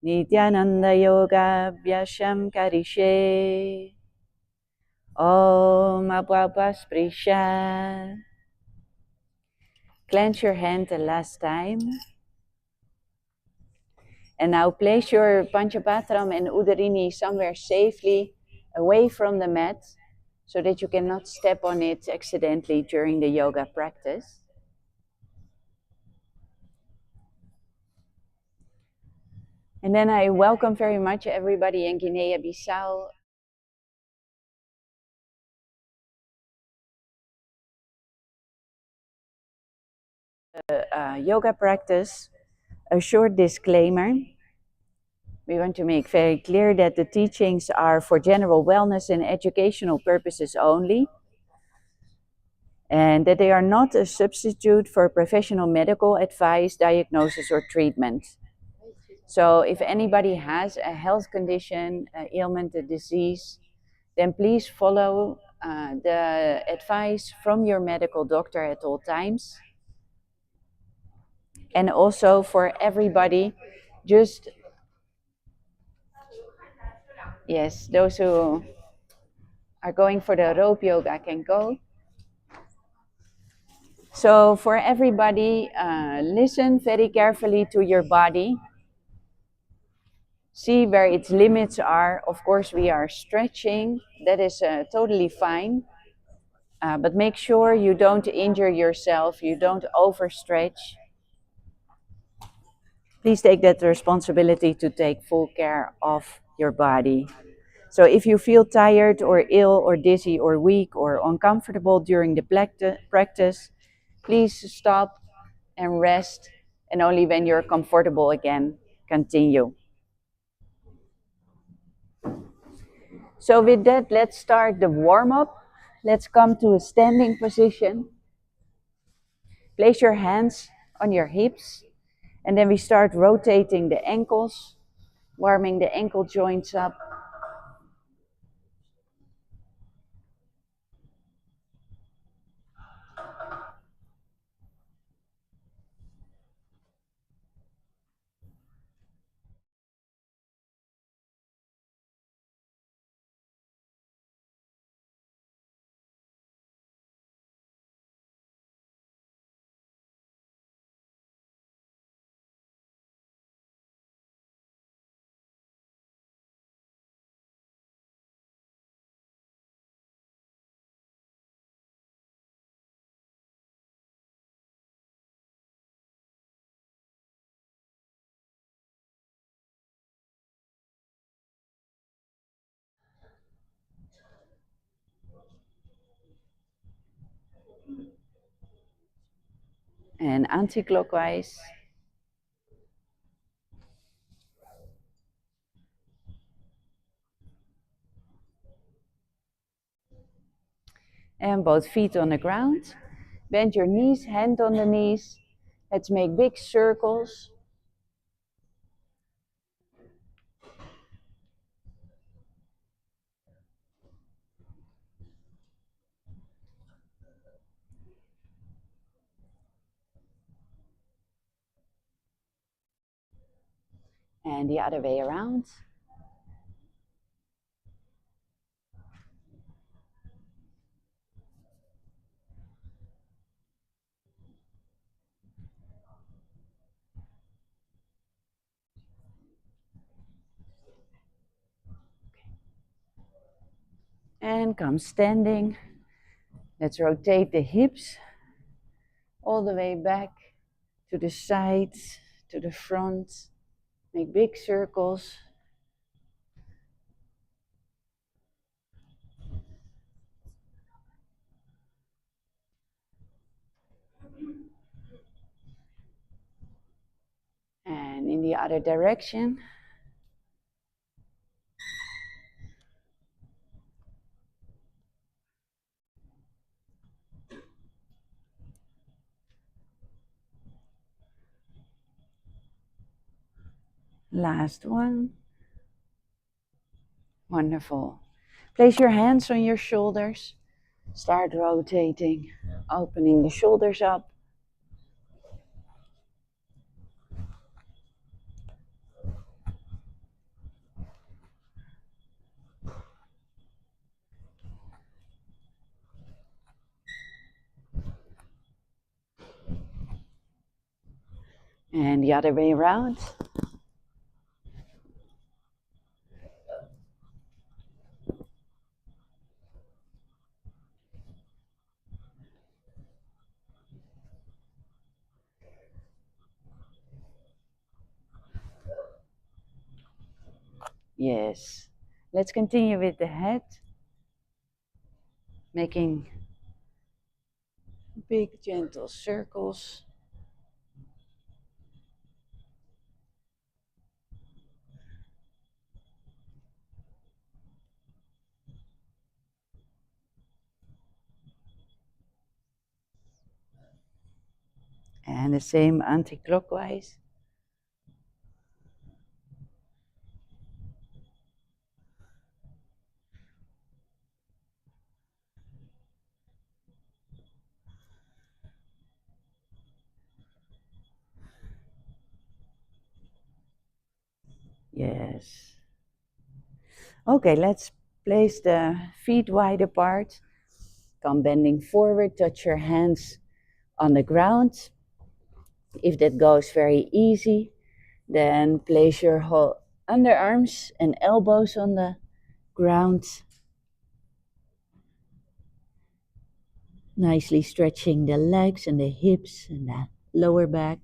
Nithyananda Yoga Vyasham Karishe. Om Abhava Sprisha. Clench your hand the last time. And now place your Panchapatram and Udarini somewhere safely away from the mat so that you cannot step on it accidentally during the yoga practice. And then I welcome very much everybody in Guinea-Bissau. Yoga practice. A short disclaimer. We want to make very clear that the teachings are for general wellness and educational purposes only, and that they are not a substitute for professional medical advice, diagnosis, or treatment. So if anybody has a health condition, an ailment, a disease, then please follow the advice from your medical doctor at all times. And also for everybody, just, yes, those who are going for the rope yoga can go. So for everybody, listen very carefully to your body. See where its limits are. Of course, we are stretching. That is totally fine. But make sure you don't injure yourself. You don't overstretch. Please take that responsibility to take full care of your body. So if you feel tired or ill or dizzy or weak or uncomfortable during the practice, please stop and rest, and only when you're comfortable again, continue. So with that, let's start the warm-up. Let's come to a standing position. Place your hands on your hips, and then we start rotating the ankles, warming the ankle joints up. And anti-clockwise. And both feet on the ground. Bend your knees, hand on the knees. Let's make big circles. And the other way around. And come standing. Let's rotate the hips all the way back to the sides, to the front. Make big circles. And in the other direction. Last one. Wonderful. Place your hands on your shoulders. Start rotating, opening the shoulders up. And the other way around. Yes. Let's continue with the head. Making big gentle circles. And the same anti-clockwise. Yes. Okay, let's place the feet wide apart. Come bending forward, touch your hands on the ground. If that goes very easy, then place your whole underarms and elbows on the ground. Nicely stretching the legs and the hips and the lower back.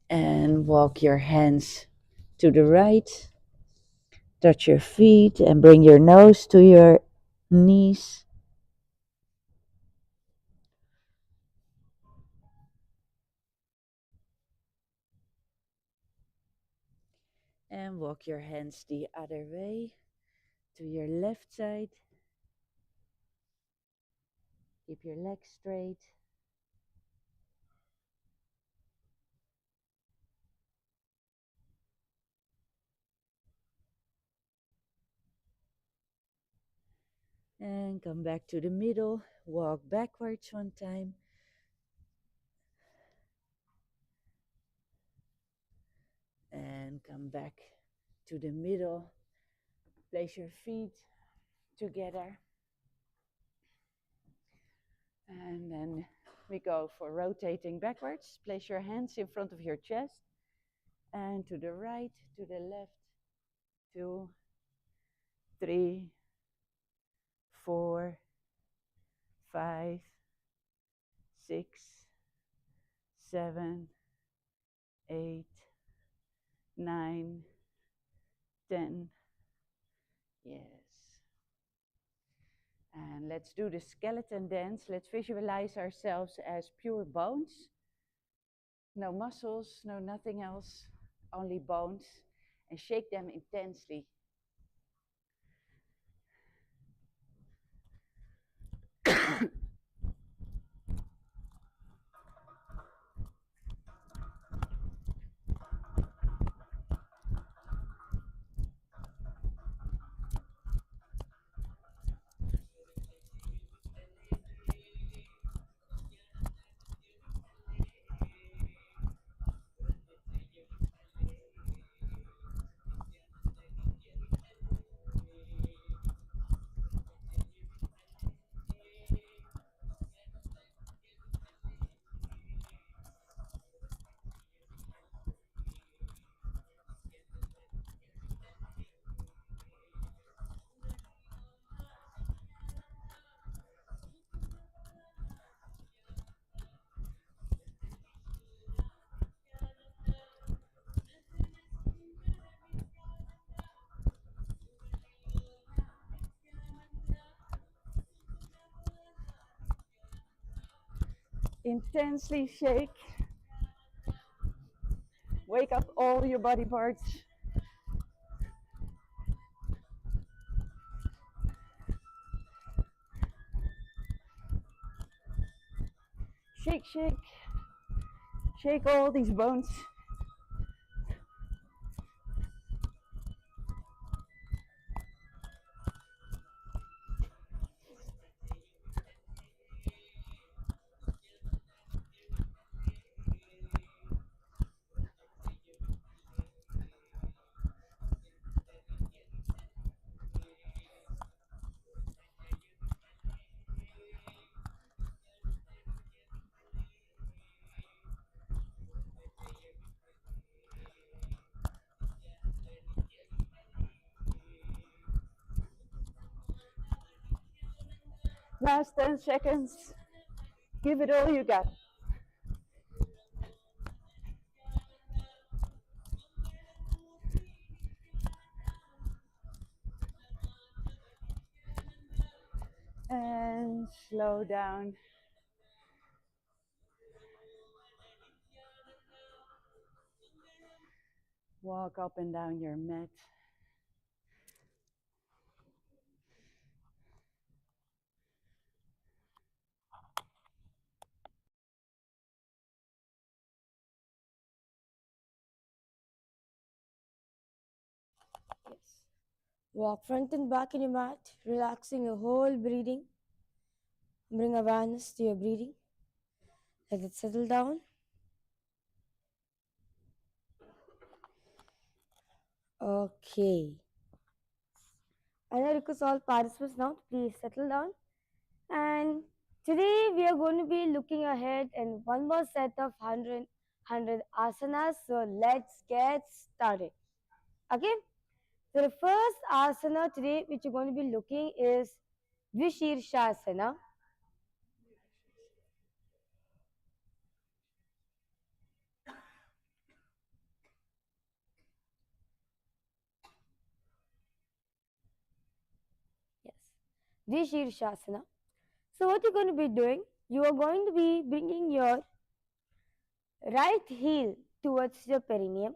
And walk your hands to the right. Touch your feet and bring your nose to your knees. And walk your hands the other way to your left side. Keep your legs straight. And come back to the middle. Walk backwards one time. And come back to the middle. Place your feet together. And then we go for rotating backwards. Place your hands in front of your chest. And to the right, to the left. 2, 3, 4, 5, 6, 7, 8, 9, 10. Yes. And let's do the skeleton dance. Let's visualize ourselves as pure bones. No muscles, no nothing else, only bones. And shake them intensely. Intensely shake. Wake up all your body parts. Shake, shake. Shake all these bones. Last 10 seconds. Give it all you got. And slow down. Walk up and down your mat. Yes. Walk front and back in your mat, relaxing your whole breathing. Bring awareness to your breathing. Let it settle down. Okay. And I request all participants now to please settle down. And today we are going to be looking ahead in one more set of 100 asanas. So let's get started. Okay. So the first asana today which we're going to be looking is Dvishirshasana. Yes. Dvishirshasana. So what you're going to be doing, you are going to be bringing your right heel towards your perineum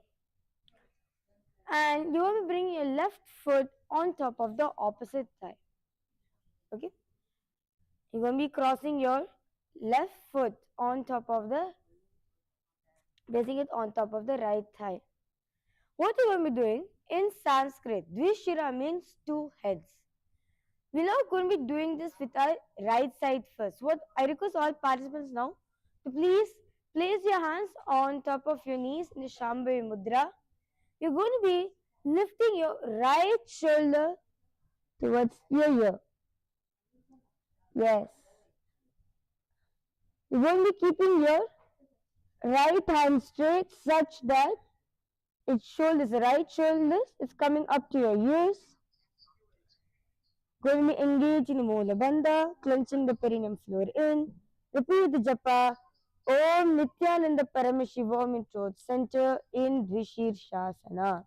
and you will be bringing your left foot on top of the opposite thigh. Okay? You're going to be crossing your left foot on top of the, placing it on top of the right thigh. What you're going to be doing in Sanskrit, Dvishira means two heads. We're now going to be doing this with our right side first. What I request all participants now to please place your hands on top of your knees in the Shambhavi Mudra. You're going to be lifting your right shoulder towards your ear. Yes. You're going to be keeping your right hand straight such that its shoulders, the right shoulders is coming up to your ears. Going to be engaging in Mula Bandha, clenching the perineum floor in. Repeat the japa. Om Nithyananda Paramashivoham in throat center in Dvishirshasana.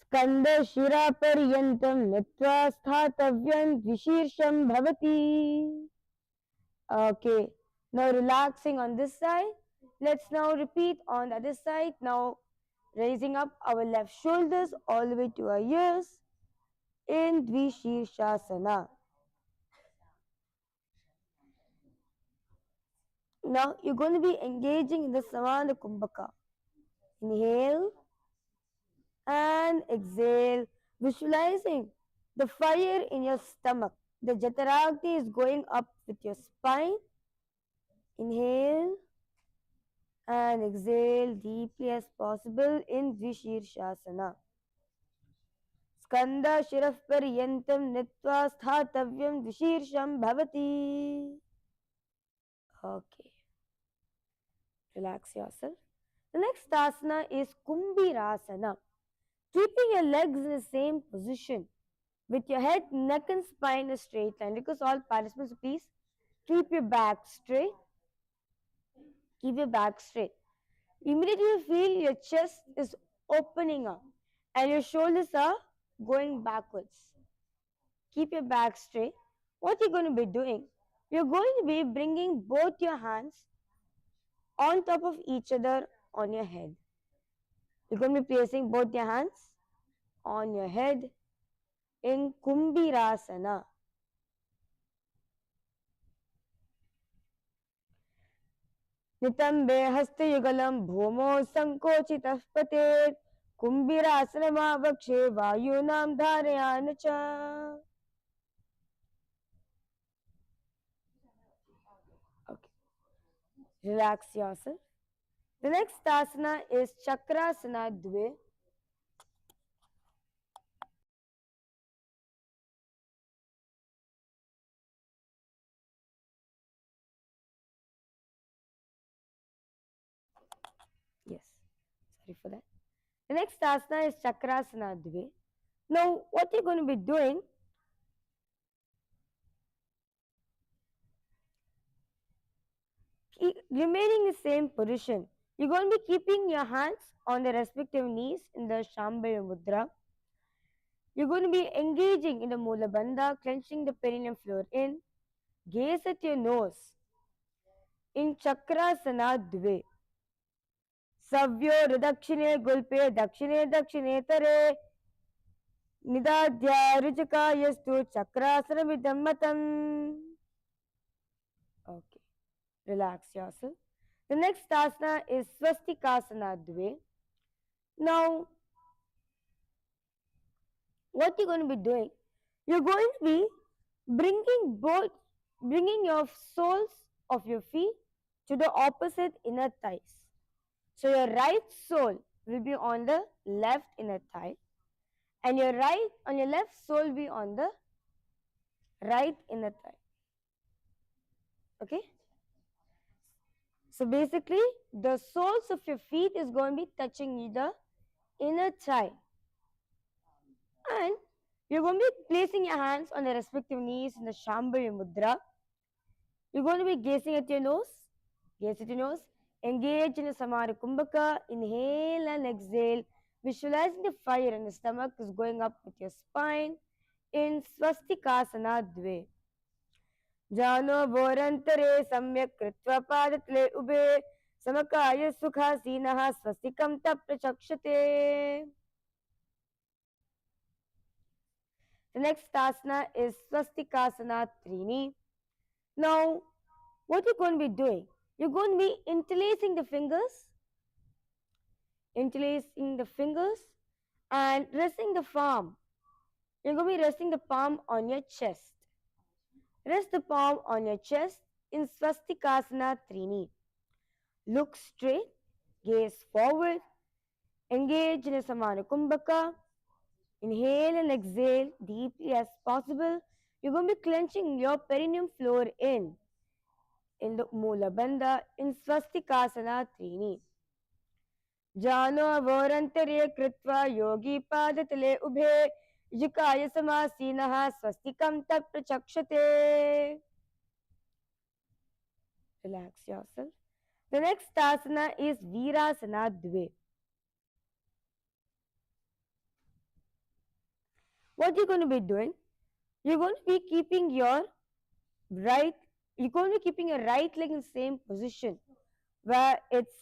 Skanda Shira Paryantam Nitva Sthathavyam Dvishirsham Bhavati. Okay, now relaxing on this side. Let's now repeat on the other side. Now raising up our left shoulders all the way to our ears in Dvishirshasana. Now you're going to be engaging in the Samana Kumbhaka. Inhale and exhale, visualizing the fire in your stomach. The Jataragni is going up with your spine. Inhale and exhale deeply as possible in Dvishirshasana. Skanda Shiraf Paryantam Nitva Sthathavyam Dvishirsham Bhavati. Okay. Relax yourself. The next asana is Kumbhirasana. Keeping your legs in the same position with your head, neck and spine in a straight line. Because all participants, please keep your back straight. Keep your back straight. Immediately you feel your chest is opening up and your shoulders are going backwards. Keep your back straight. What you're going to be doing, you're going to be bringing both your hands on top of each other on your head. You're going to be placing both your hands on your head in Kumbhirasana. नितंबे हस्तयुगलं भूमौ संकोचितः पतेत् कुम्भीरासनमावक्षे वायूनां धारयान च. Okay. Relax yourself. The next asana is Chakrasana Dve. Yes, sorry for that. The next asana is Chakrasana Dve. Now, what you're going to be doing, remaining in the same position. You're going to be keeping your hands on the respective knees in the Shambhava Mudra. You're going to be engaging in the Mula Bandha, clenching the perineum floor in. Gaze at your nose in Chakrasana Dve. Savyo Radakshine Gulpe Dakshine Dakshine Tare Nidadhya Rujaka Yastu Chakrasana Vidammatam. Okay, relax yourself. The next asana is Swastikasana Dve. Now, what you're going to be doing? You're going to be bringing your soles of your feet to the opposite inner thighs. So your right sole will be on the left inner thigh, and your left sole will be on the right inner thigh. Okay? So basically, the soles of your feet is going to be touching the inner thigh. And you're going to be placing your hands on the respective knees in the Shambhava Mudra. You're going to be gazing at your nose. Gaze at your nose. Engage in a Samara Kumbhaka. Inhale and exhale. Visualizing the fire in the stomach is going up with your spine in Swastikasana Dve. Jano Vorantare Samyak Kritva Padatle Ube Samakaya Sukha Sinaha Swastikam Taprachakshate. The next asana is Swastikasana Trini. Now, what you're going to be doing? You're going to be interlacing the fingers and resting the palm. You're going to be resting the palm on your chest. Rest the palm on your chest in Swastikasana Trini. Look straight, gaze forward, engage in a Samana Kumbhaka. Inhale and exhale deeply as possible. You're going to be clenching your perineum floor in the Mula Bandha in Swastikasana Trini. Jano Vorantare Kritva Yogi Padatale Ubhe Yukaya Samasinaha Swastikam Taprachakshate. Relax yourself. The next asana is Virasana Dve. What you're going to be doing? You're going to be keeping your right leg in the same position where it's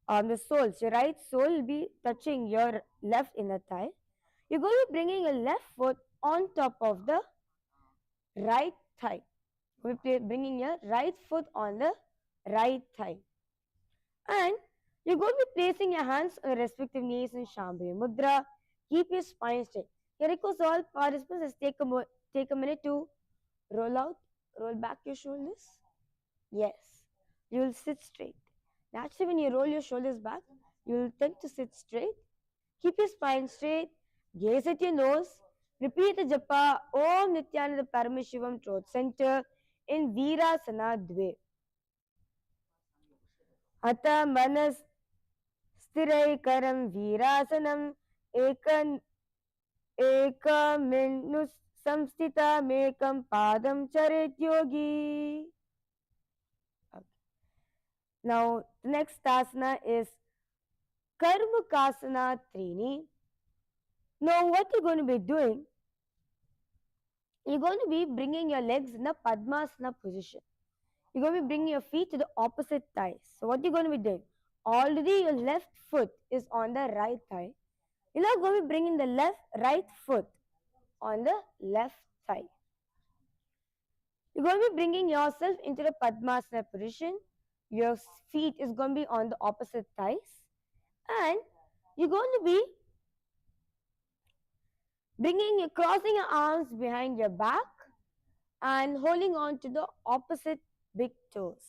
on the soles. Your right sole will be touching your left inner thigh. You're going to be bringing your left foot on top of the right thigh. We'll be bringing your right foot on the right thigh. And you're going to be placing your hands on the respective knees in Shambhava Mudra. Keep your spine straight. Here request all participants, take a minute to roll back your shoulders. Yes, you will sit straight. Naturally, when you roll your shoulders back, you will tend to sit straight. Keep your spine straight. Gaze at your nose. Repeat the japa Om Nithyananda Paramashivam throat center in Virasana Dve. Ata manas Stiraikaram Virasanam Ekaminus Samstita Mekam Padam Charit Yogi. Okay. Now, the next asana is Karmakasana Trini. Now, what you're going to be doing? You're going to be bringing your legs in a Padmasana position. You're going to be bringing your feet to the opposite thighs. So, what you're going to be doing? Already your left foot is on the right thigh. You're now going to be bringing the right foot on the left thigh. You're going to be bringing yourself into the Padmasana position. Your feet is going to be on the opposite thighs. And you're going to be crossing your arms behind your back and holding on to the opposite big toes.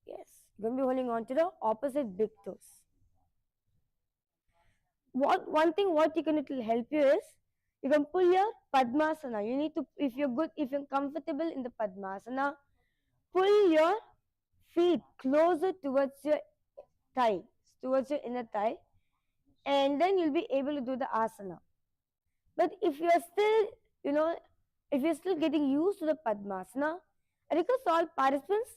Yes, you're going to be holding on to the opposite big toes. One thing what it will help you is you can pull your Padmasana. You need to, if you're comfortable in the Padmasana, pull your feet closer towards your thigh, towards your inner thigh, and then you'll be able to do the asana. But if you're still, If you're still getting used to the Padmasana, I request all participants,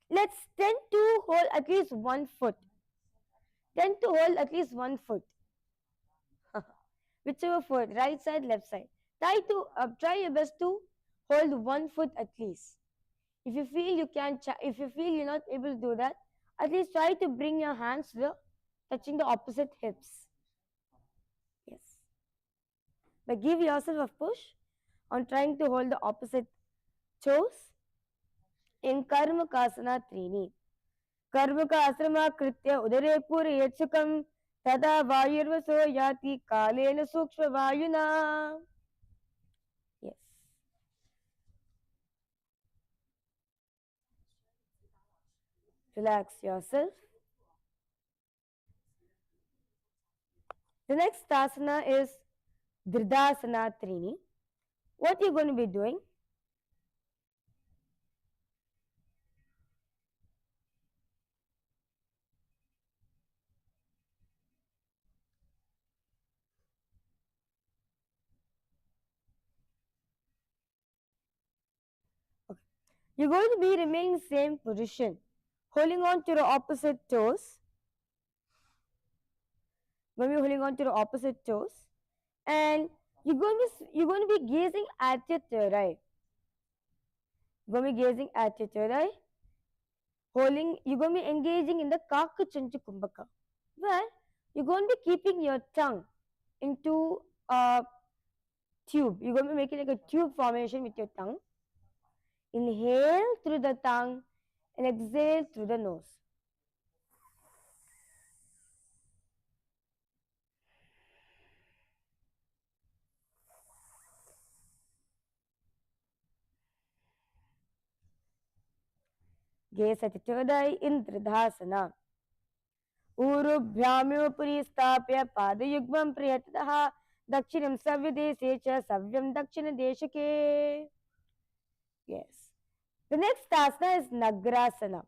let's tend to hold at least 1 foot. Tend to hold at least 1 foot. Whichever foot, right side, left side. Try your best to hold 1 foot at least. If you feel you can, if you feel you're not able to do that, at least try to bring your hands to touching the opposite hips. Yes. But give yourself a push on trying to hold the opposite toes in Karmakasana Trini. Karmaka asrama kritya udare puri yachukam tada vayurvaso yati kalena sukshma vayuna. Yes. Relax yourself. The next asana is Dridasana Trini. What you're going to be doing? Okay. You're going to be remaining same position, holding on to your opposite toes. Going to be holding on to your opposite toes, and you're going to be gazing at your third eye. You're going to be gazing at your third eye. You're going to be engaging in the Kakachanchu Kumbhaka, where you're going to be keeping your tongue into a tube. You're going to be making like a tube formation with your tongue. Inhale through the tongue and exhale through the nose. Gaze at the third eye in Dridhasana. ऊरुभ्याम्योपरि स्थाप्य पादयुग्मं प्रयतः दक्षिणं सव्यदेशे च सव्यं दक्षिणदेशके. Yes. The next asana is Nagrasana.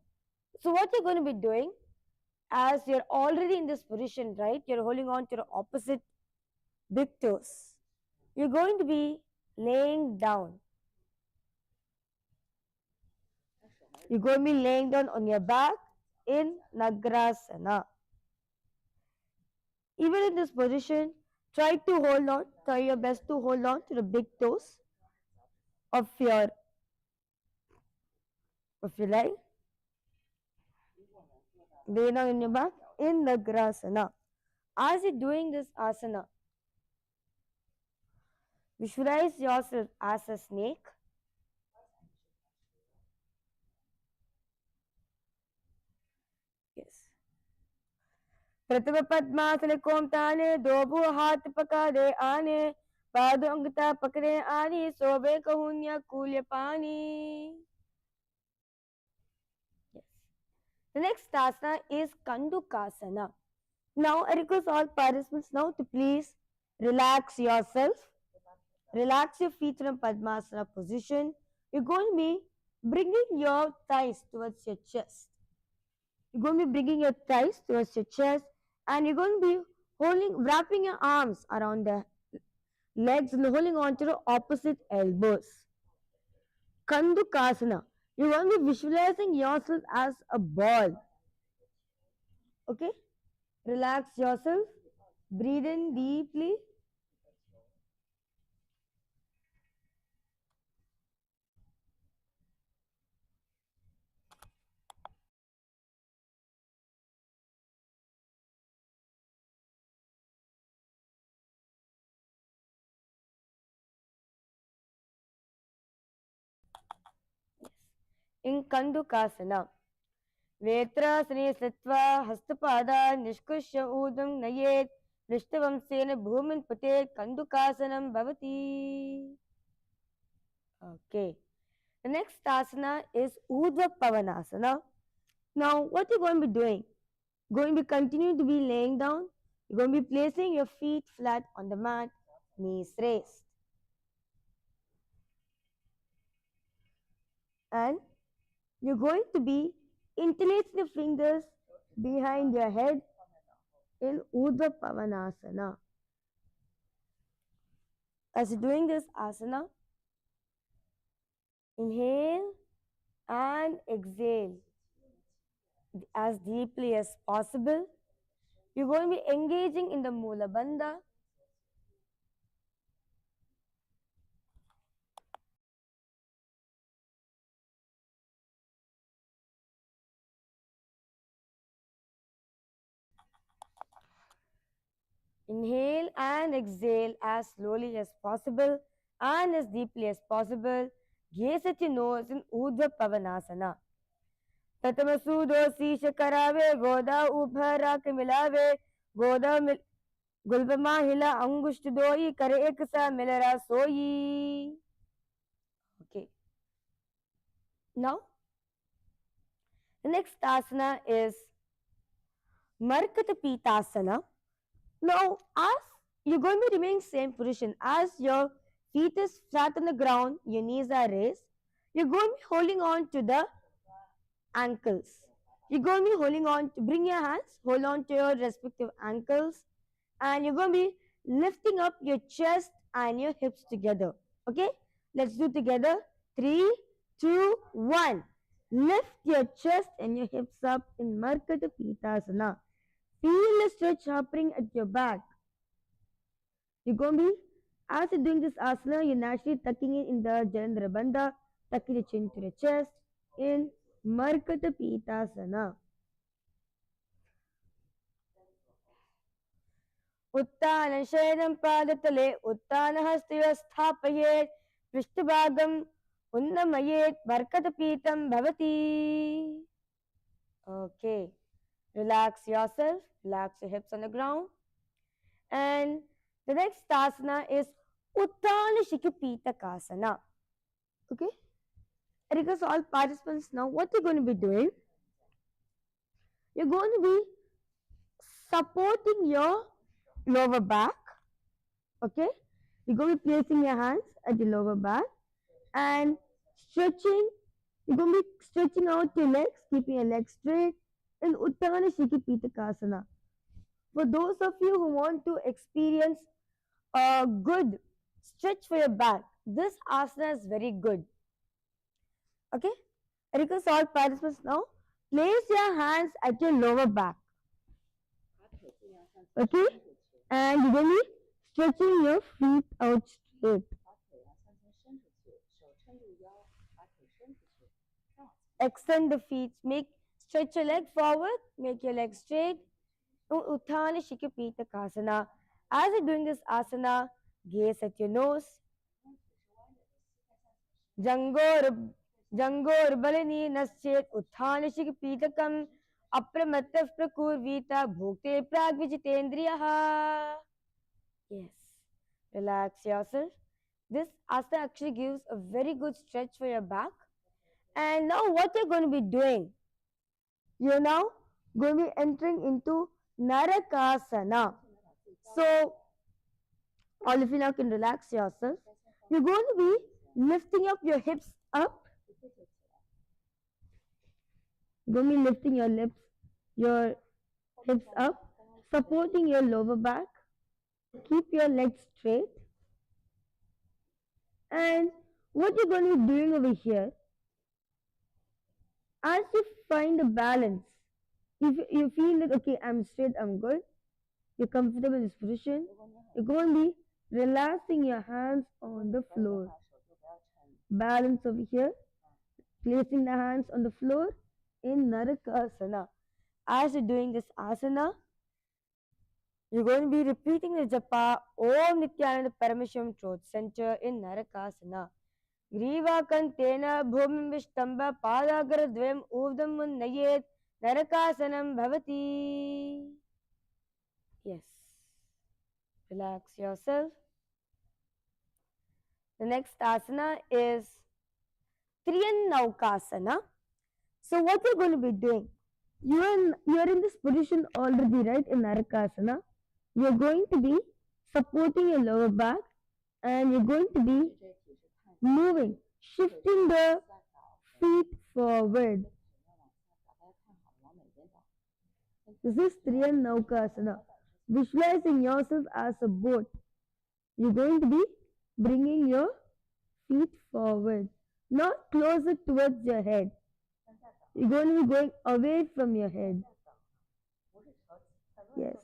So what you're going to be doing, as you're already in this position, right? You're holding on to your opposite big toes. You're going to be laying down. You're going to be laying down on your back in Nagrasana. Even in this position, try your best to hold on to the big toes of your leg. Lay down in your back in Nagrasana. As you're doing this asana, visualize yourself as a snake. Yes. प्रथम पद्मासन कोमताने दोबू हाथ पकड़े आने पादों अंगता पकड़े आनी सोबे कहून्या कूल्य पानी. Yes. The next asana is Kandukasana. Now I request all participants now to please relax yourself. Relax your feet in a Padmasana position. You're going to be bringing your thighs towards your chest. You're going to be bringing your thighs towards your chest, and you're going to be wrapping your arms around the legs and holding on to the opposite elbows. Kandukasana. You're going to be visualizing yourself as a ball. Okay? Relax yourself. Breathe in deeply. In Kandukasana. वेत्रासने स्थित्वा हस्तपादान् निष्कृष्य ऊर्ध्वं नयेत् पृष्ठवंशेन भूमिं पतेत् कंदुकासनं भवति. Okay. The next asana is Urdhva Pavanasana. Now, what you're going to be doing? Going to be continuing to be laying down. You're going to be placing your feet flat on the mat, knees raised. And you're going to be interlacing the fingers behind your head in Urdhva Pavanasana. As you're doing this asana, Inhale and exhale as deeply as possible. You're going to be engaging in the Mula Bandha. Inhale and exhale as slowly as possible and as deeply as possible. Gaze at your nose in Urdhva Pavanasana. Tatamasu शीश करावे गोदा उभरा के मिलावे गोदा गुलबमा हिला अंगुष्ठ दोई करे एक सा मिलरा सोई. Okay. Now, the next asana is Markata Pitasana. Now, as you're going to be remaining same position, as your feet is flat on the ground, your knees are raised, you're going to be holding on to the ankles. You're going to be holding on to, bring your hands, hold on to your respective ankles, and you're going to be lifting up your chest and your hips together. Okay? Let's do together. 3, 2, 1. Lift your chest and your hips up in Markata Pitasana. Feel the stretch happening at your back. You're going to be, as you're doing this asana, you're naturally tucking in the Jalandhara Bandha, tucking the chin to the chest in Markata Pitasana. उत्तान शयनं पादतले उत्तानहस्तस्थापयेत् पृष्ठभागम् उन्नमयेत् मर्कटपीतं भवति. Okay, relax yourself, relax your hips on the ground. And the next asana is Uttana Shikhapitakasana. Okay, I request all participants now what you're going to be doing. You're going to be supporting your lower back. Okay, you're going to be placing your hands at the lower back and stretching. You're going to be stretching out your legs, keeping your legs straight in Uttana Shikhapitakasana. For those of you who want to experience a good stretch for your back, this asana is very good. Okay, I request all participants now, place your hands at your lower back. Okay, and you're going to be stretching your feet out straight. Extend the feet, stretch your leg forward, make your leg straight. Uttana Shikhapitakasana. As you're doing this asana, gaze at your nose. Jangor balini naschet Uttana Shikhapitakam Apramattah prakurvita bhukte pragvijitendriyaha. Yes. Relax yourself. This asana actually gives a very good stretch for your back. And now what you're going to be doing, you're now going to be entering into Narakasana. So, all of you now can relax yourself. You're going to be lifting up your hips up. You're going to be lifting your hips up, supporting your lower back. Keep your legs straight. And what you're going to be doing over here, as you find a balance, if you feel that, okay, I'm straight, I'm good, you're comfortable in this position, you're going to be relaxing your hands on the floor. Balance over here, placing the hands on the floor in Narakasana. As you're doing this asana, you're going to be repeating the japa Om Nithyananda Paramashivam Throat Center in Narakasana. Grivakantena bhumim vishtamba padagar dvayam urdham unnayet Narakasanam bhavati. Yes. Relax yourself. The next asana is Triyannaukasana. So what you're going to be doing, you're in this position already, right, in Narakasana. You're going to be supporting your lower back and you're going to be moving, shifting the feet forward. This is Triyannaukasana. Visualizing yourself as a boat. You're going to be bringing your feet forward. not closer towards your head. You're going to be going away from your head. Yes.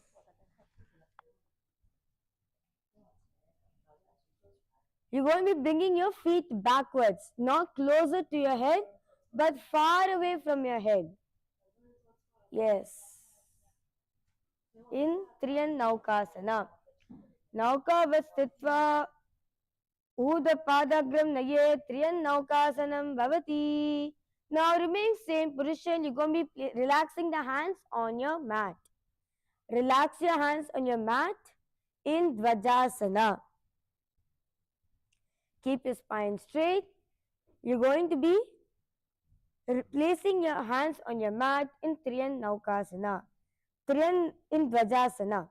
You're going to be bringing your feet backwards, not closer to your head, but far away from your head. Yes. In Triyan Naukasana. Nauka Vastitva Udapadagram Naye Triyan Naukasanam Bhavati. Now remain same position. You're going to be relaxing the hands on your mat. Relax your hands on your mat in Dvajasana. Keep your spine straight. You're going to be placing your hands on your mat in Triyan Naukasana. Triyan in Dvajasana.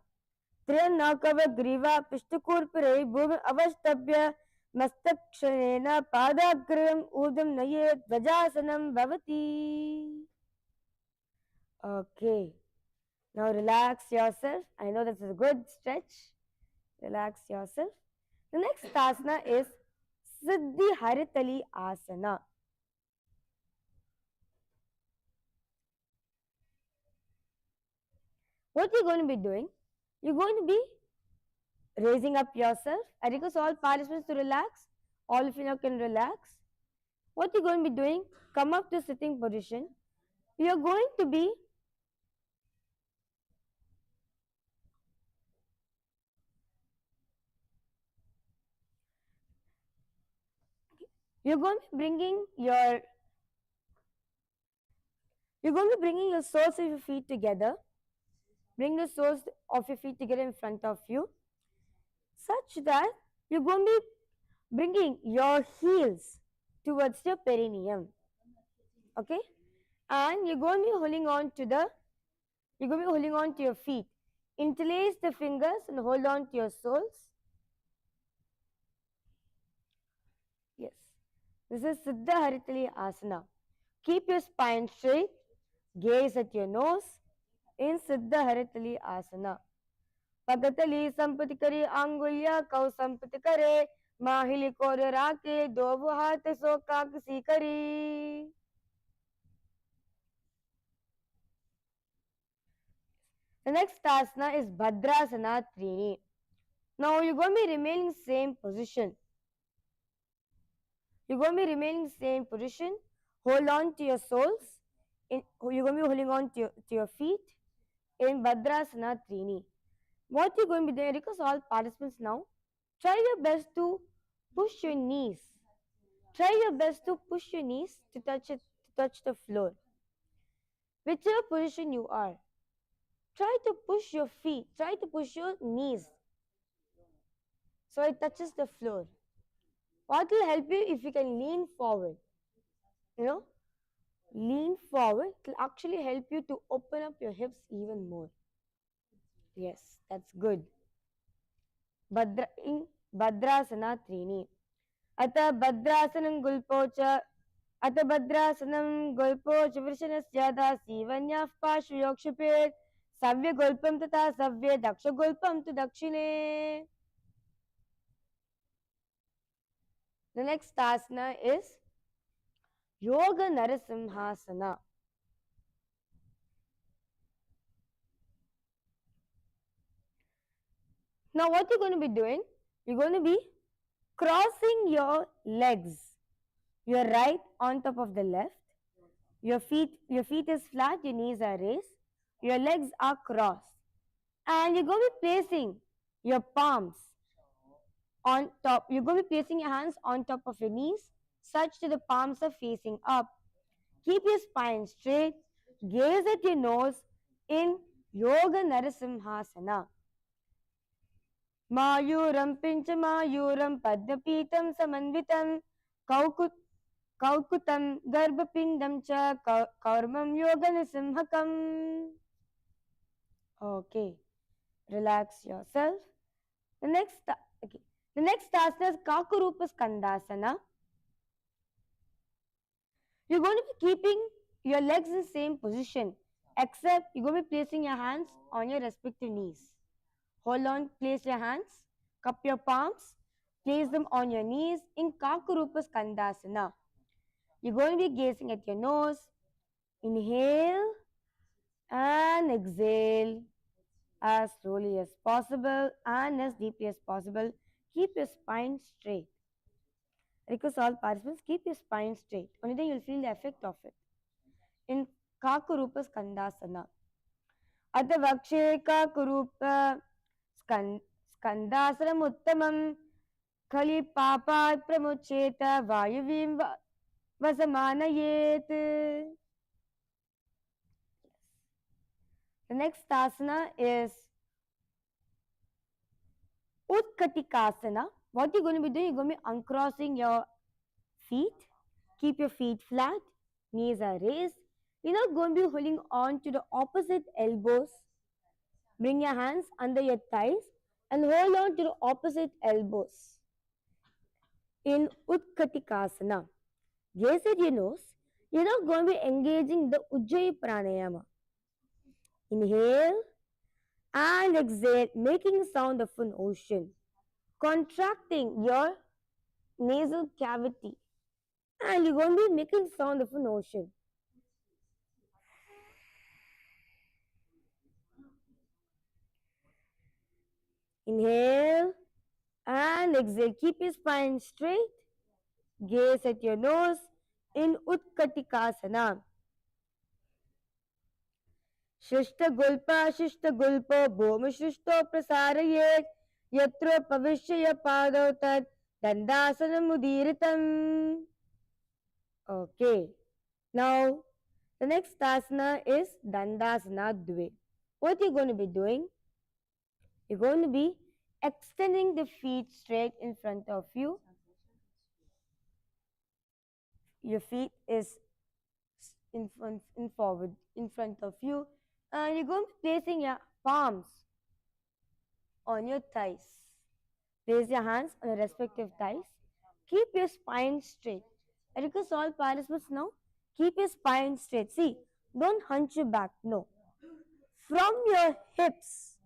Triyan Naukava Griva Pishtakurpure Bhumi Avastabhya Mastakshana Padagram Udam Naye Dvajasanam Bhavati. Okay. Now relax yourself. I know this is a good stretch. Relax yourself. The next asana is Siddhi Haritali Asana. What you're going to be doing? You're going to be raising up yourself. I request all participants to relax. All of you now can relax. What you're going to be doing? Come up to sitting position. You're going to be bringing your soles of your feet together. Bring the soles of your feet together in front of you, such that you're going to be bringing your heels towards your perineum. Okay, and you're going to be holding on to your feet. Interlace the fingers and hold on to your soles. Yes, this is Siddha Haritali Asana. Keep your spine straight. Gaze at your nose in Siddha Haritali Asana. Pagatali Sampati Kare Angulya Kau Sampati Kare Mahili Kore Rake Dovu Hate So Kakasi Kare. The next asana is Bhadrasana Trini. Now you're going to be remaining same position. Hold on to your soles. You're going to be holding on to your feet in Bhadrasana Trini. What you're going to be doing, because all participants now, try your best to push your knees. Try your best to push your knees to touch the floor. Whichever position you are, try to push your feet. Try to push your knees so it touches the floor. What will help you if you can lean forward? Lean forward. It will actually help you to open up your hips even more. Yes, that's good. In Bhadrasana Trini. Ata Bhadrasanam Gulpocha. Ata Bhadrasanam Gulpocha Vrishanasya Dasi Vanyaf Pashu Yokshapir Savya Gulpam Tata Savya Daksha Gulpam to Dakshine. The next asana is Yoga Narasimhasana. Now what you're going to be doing? You're going to be crossing your legs. Your right on top of the left. Your feet is flat, your knees are raised. Your legs are crossed. And you're going to be placing your palms on top. You're going to be placing your hands on top of your knees such that the palms are facing up. Keep your spine straight. Gaze at your nose in Yoga Narasimhasana. Mayuram Pinchamayuram Padmapitam Samanvitam Kaukutam Garbhapindam Cha Kaurmam Yoga Nisimhakam. Okay, relax yourself. The next asana is Kakurupa Skandasana. You're going to be keeping your legs in the same position, except you're going to be placing your hands on your respective knees. Hold on, place your hands, cup your palms, place them on your knees in Kakurupa Skandasana. You're going to be gazing at your nose. Inhale and exhale as slowly as possible and as deeply as possible. Keep your spine straight. Request all participants, keep your spine straight. Only then you'll feel the effect of it. In Kakurupa Skandasana. Atha Vakshe Kakurupa Skandasanam Uttamam Khali Papa Pramucheta Vayuvim Vasamanayet. The next asana is Utkatikasana. What you're going to be doing, you're going to be uncrossing your feet. Keep your feet flat. Knees are raised. You're not going to be holding on to the opposite elbows. Bring your hands under your thighs and hold on to the opposite elbows. In Utkatikasana, gaze at your nose. You're not going to be engaging the Ujjayi Pranayama. Inhale and exhale, making sound of an ocean. Contracting your nasal cavity. And you're going to be making sound of an ocean. Inhale and exhale. Keep your spine straight. Gaze at your nose in Utkatikasana. Shishta Gulpo Bhoma Shishto Prasarayet Yatra Pavishya Padotat Dandasana Mudiritam. Okay. Now, the next asana is Dandasana Dve. What you're going to be doing? You're going to be extending the feet straight in front of you. Your feet is in front of you, and you're going to be placing your palms on your thighs. Place your hands on your respective thighs. Keep your spine straight. I request all participants now, keep your spine straight. See, don't hunch your back. No. From your hips,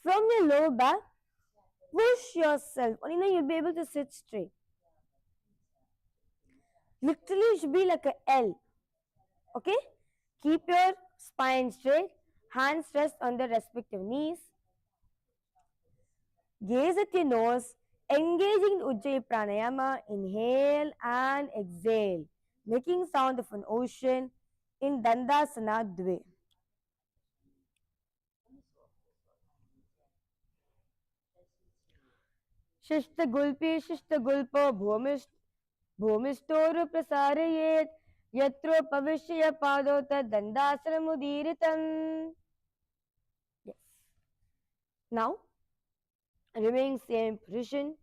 from your lower back, push yourself. You'll be able to sit straight. Literally, it should be like a L. Okay? Keep your spine straight. Hands rest on the respective knees. Gaze at your nose. Engaging the Ujjayi Pranayama. Inhale and exhale. Making sound of an ocean in Dandasana Dve. Shishta Gulpo Bhumistoru Prasarayet Yatro Pavishya Padota Dandasana Mudiritam. Yes. Now, remaining same position,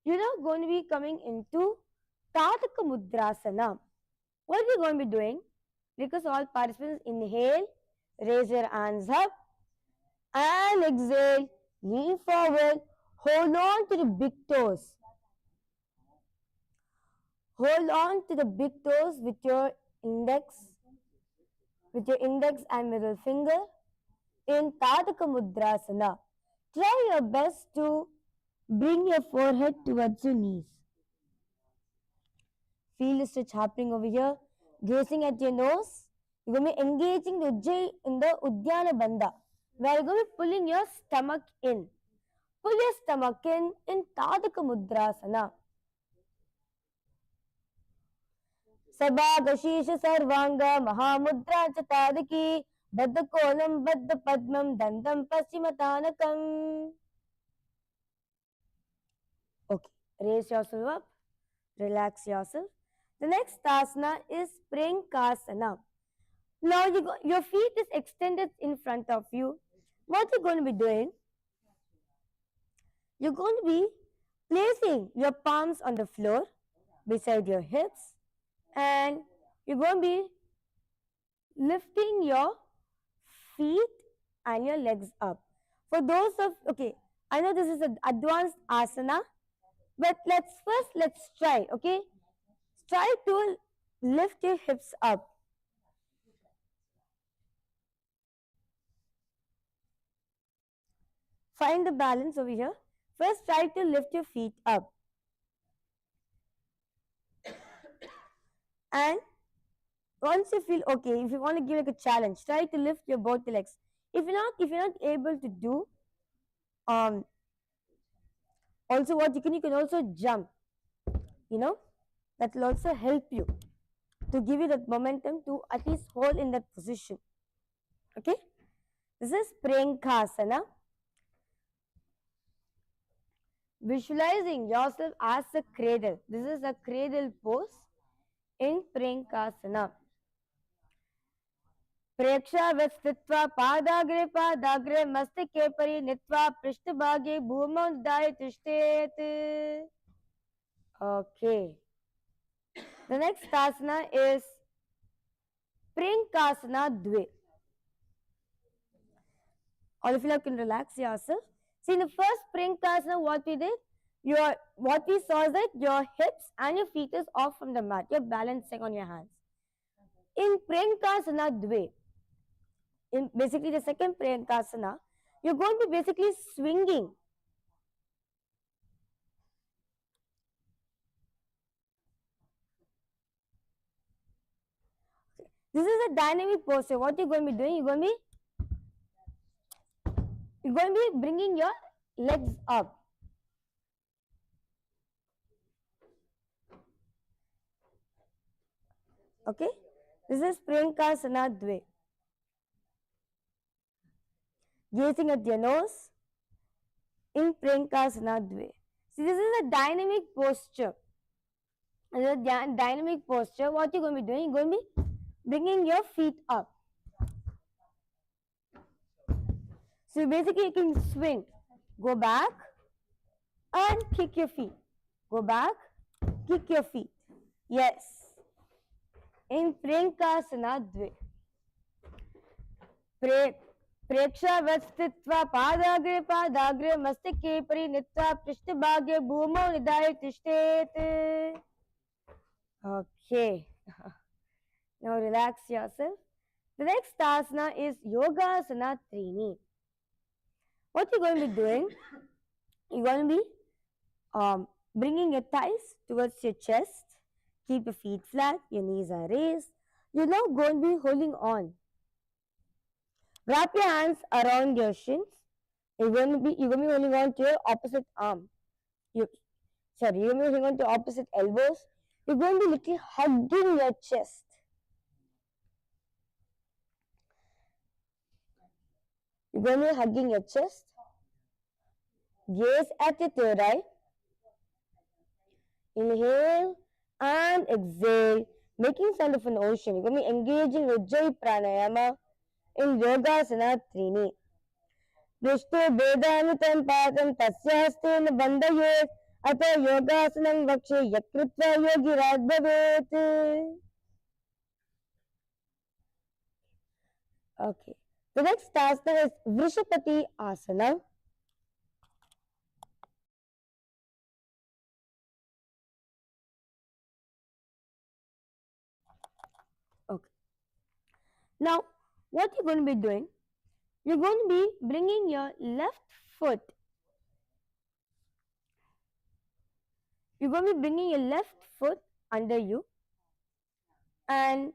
you're now going to be coming into Tadaka Mudrasana. What are you going to be doing? Because all participants inhale, raise your hands up, and exhale, lean forward, hold on to the big toes. Hold on to the big toes with your index and middle finger in Tadaka Mudrasana. Try your best to bring your forehead towards your knees. Feel the stretch happening over here. Gazing at your nose. You're going to be engaging the Ujjayi in the Uddiyana Bandha, where you're going to be pulling your stomach in. Pull your stomach in Tadaka Mudrasana. Sabhagashisha Sarvanga Mahamudra Chatadaki Baddha Kolam Baddha Padmam Dandam Paschimatanakam. Okay, raise yourself up, relax yourself. The next asana is Prankasana. Now your feet is extended in front of you. What you're going to be doing? You're going to be placing your palms on the floor beside your hips, and you're going to be lifting your feet and your legs up. For those of, okay, I know this is an advanced asana, but let's try, okay? Try to lift your hips up. Find the balance over here. First, try to lift your feet up. And once you feel okay, if you want to give like a challenge, try to lift your both legs. If you're not able to do, also what you can also jump. You know, that will also help you to give you that momentum to at least hold in that position. Okay, this is Prankasana. Visualizing yourself as a cradle. This is a cradle pose in Prankasana. प्रेक्षावत् स्थित्वा पादाग्रे पादाग्रे मस्तके परि नीत्वा पृष्ठभागे भूमौ निधाय तिष्ठेत्. Okay. The next asana is Prankasana Dve. All of you can relax yourself. See, in the first Prankasana, what we did, what we saw is that your hips and your feet is off from the mat. You're balancing on your hands. In Prankasana Dve, in basically the second Prankasana, you're going to be basically swinging. This is a dynamic posture. What you're going to be doing, you're going to be bringing your legs up. Okay, this is Prankasana Dve. Gazing at your nose in Prankasana Dve. See, this is a dynamic posture. This is a dynamic posture. What you're going to be doing, you're going to be bringing your feet up. So basically you can swing, go back and kick your feet. Go back, kick your feet. Yes. In Prankasana Dve. प्रेक्षावत् स्थित्वा पादाग्रे पादाग्रे मस्तके परि नीत्वा पृष्ठभागे भूमौ निधाय तिष्ठेत्. Okay. Now relax yourself. The next asana is Yogasana Trini. What you're going to be doing, you're going to be bringing your thighs towards your chest. Keep your feet flat, your knees are raised. You're now going to be holding on. Wrap your hands around your shins. You're going to be holding on to your opposite arm. You're going to be holding on to your opposite elbows. You're going to be literally hugging your chest. You're going to be hugging your chest. Gaze at your third eye. Inhale and exhale, making sound of an ocean. You're going to be engaging Ujjayi Pranayama in Yogasana Trini. Drishto Vedanutam Padam Tasyastin Bandayet Atha Yogasanam Vakshe Yakritva Yogi Radbhavet. Okay. The next asana is Vrishapati Asana. Okay. Now, what you're going to be doing, you're going to be bringing your left foot. You're going to be bringing your left foot under you, and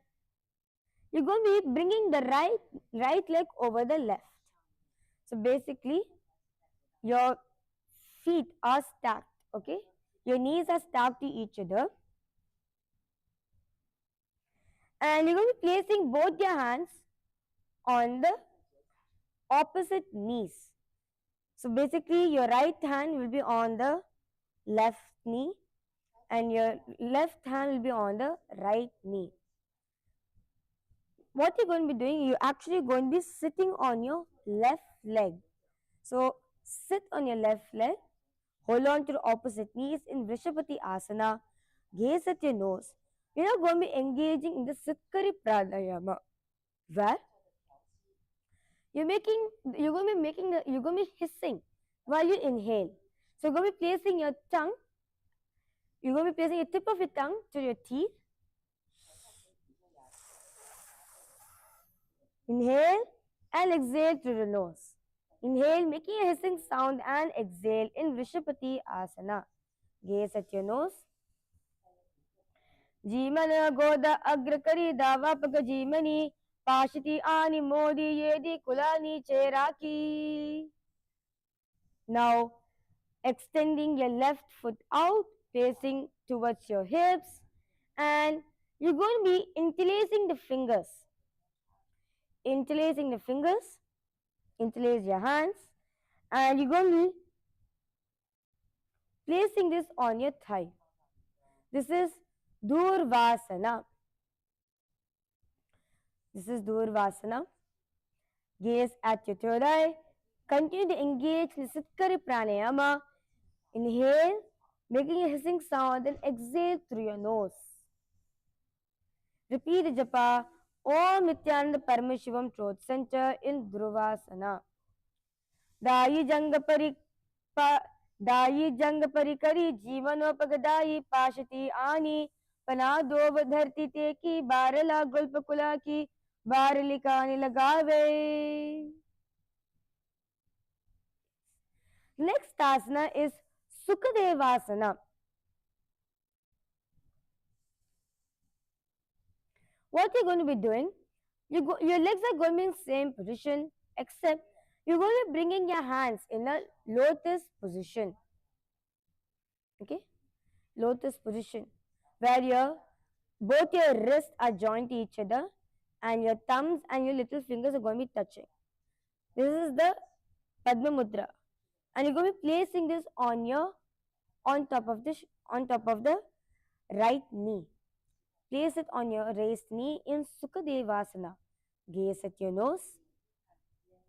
you're going to be bringing the right leg over the left. So basically, your feet are stacked, okay? Your knees are stacked to each other. And you're going to be placing both your hands on the opposite knees. So basically, your right hand will be on the left knee and your left hand will be on the right knee. What you're going to be doing, you're actually going to be sitting on your left leg. So sit on your left leg, hold on to the opposite knees in Vrishapati Asana, gaze at your nose. You're now going to be engaging in the Sitkari Pranayama, where you're going to be hissing while you inhale. So you're going to be placing your tongue, you're going to be placing the tip of your tongue to your teeth. Inhale and exhale through the nose. Inhale, making a hissing sound, and exhale in Vrishapati Asana. Gaze at your nose. Jimana Goda Agrakari Davapaka Jimani Pashiti Ani Modi Yedi Kulani Cheraki. Now extending your left foot out, facing towards your hips, and you're going to be interlacing the fingers. Interlace your hands, and you're going to be placing this on your thigh. This is Durvasana. Gaze at your third eye. Continue to engage in Sitkari Pranayama. Inhale, making a hissing sound, then exhale through your nose. Repeat the japa Om Nithyananda Paramashivam Throat Center in Dhruvasana. Dayi jang parikari जीवनोपगदाई पाशति आनी पनादोव धरती ते की बारला गुल्पकुला की बारलिकानी लगावे. Next asana is Sukadevasana. What you're going to be doing, your legs are going to be in the same position, except you're going to be bringing your hands in a lotus position. Okay? Lotus position, where both your wrists are joined to each other and your thumbs and your little fingers are going to be touching. This is the Padma Mudra. And you're going to be placing this on top of the right knee. Place it on your raised knee in Sukadevasana. Gaze at your nose.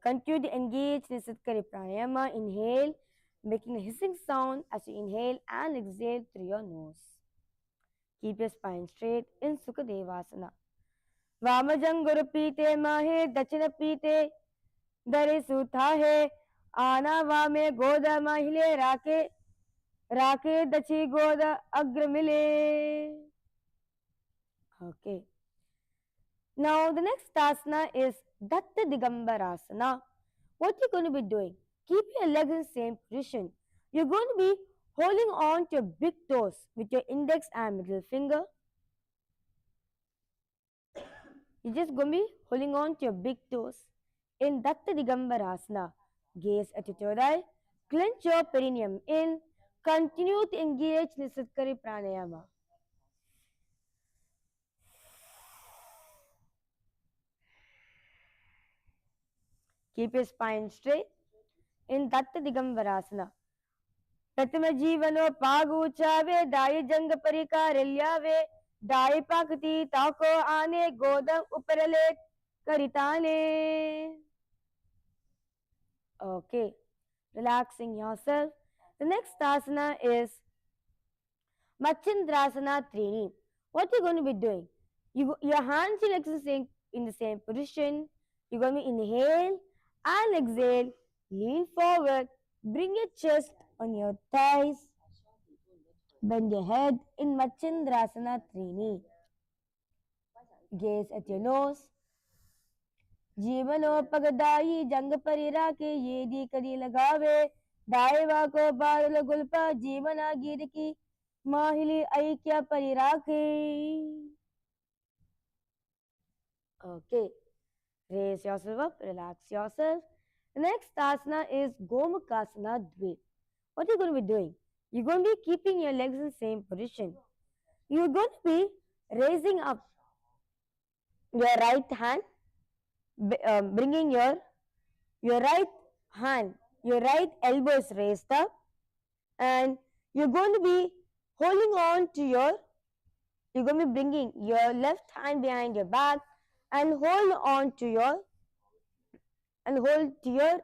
Continue to engage in Sitkari Pranayama. Inhale, making a hissing sound as you inhale and exhale through your nose. Keep your spine straight in Sukadevasana. Vamajanguru pite mahe dachina pite dare suthahe ana vame goda mahile rake dachi goda agramile. Okay. Now the next asana is Datta Digambarasana. What you're going to be doing? Keep your legs in the same position. You're going to be holding on to your big toes with your index and middle finger. You're just going to be holding on to your big toes in Datta Digambarasana. Gaze at your third eye. Clench your perineum in. Continue to engage in Sitkari Pranayama. Keep your spine straight in Datta Digambarasana. Prathama Jivano Paguchave Dai Jang Parikarilave Dai Pakati Tako Ane Godam Uparale Karitane. Okay, relaxing yourself. The next asana is Machindrasana Trini. What you're going to be doing? Your hands and legs are in the same position. You're going to inhale and exhale. Lean forward. Bring your chest on your thighs. Bend your head in Machindrasana Trini. Gaze at your nose. Jeevanopagadai jang parirake yedi kadi lagave daiva ko barala gulpa jeevana giriki mahili aikya parirake. Okay, raise yourself up, relax yourself. The next asana is Gomukhasana Dve. What are you going to be doing? You're going to be keeping your legs in the same position. You're going to be raising up your right hand, bringing your right hand, your right elbow is raised up, and you're going to be holding on to you're going to be bringing your left hand behind your back and hold to your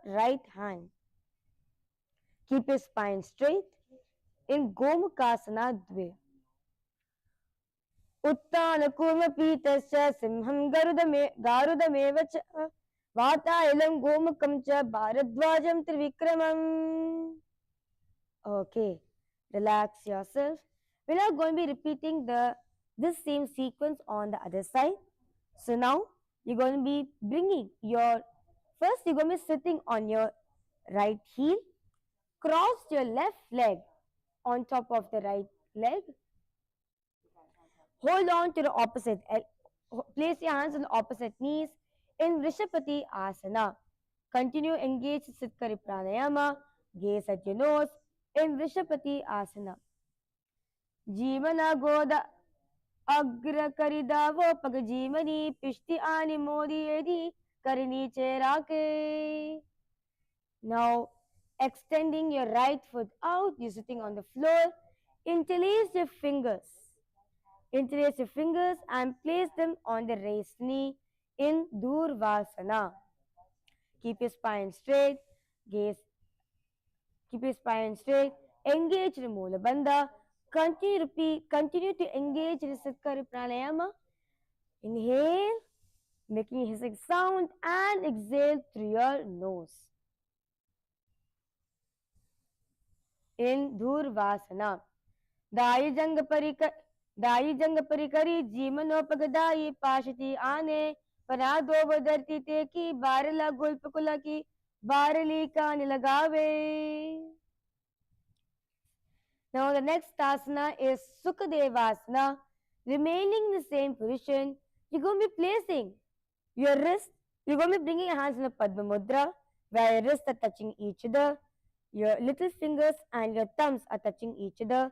right hand. Keep your spine straight in Gomukhasana Dve. Uttana kurma pitasya simham garudameva cha vatailam gomukham cha bharadvajam trivikramam. Okay, relax yourself. We're now going to be repeating this same sequence on the other side. So now you're going to be first you're going to be sitting on your right heel. Cross your left leg on top of the right leg. Hold on to the opposite. Place your hands on the opposite knees in Vrishapati Asana. Continue engage Sitkari Pranayama. Gaze at your nose in Vrishapati Asana. Jivana Goda Agra Karidavo Pagajimani Pishti Ani Modi Edi Karini Cherake. Now extending your right foot out, you're sitting on the floor. Interlace your fingers. Interlace your fingers and place them on the raised knee in Durvasana. Keep your spine straight. Gaze. Keep your spine straight. Engage the Mula Bandha. Continue to engage the Sitkari Pranayama. Inhale, making a hissing sound, and exhale through your nose. In Durvasana. दाई जंग परिकरी जीवनोपगदाई पाशती आने परादो बदरती ते की बारला गुल्पकुला की बारली कान लगावे. Now the next asana is Sukadevasana. Remaining in the same position, you're going to be placing your wrist, you're going to be bringing your hands in a Padma Mudra, where your wrists are touching each other, your little fingers and your thumbs are touching each other.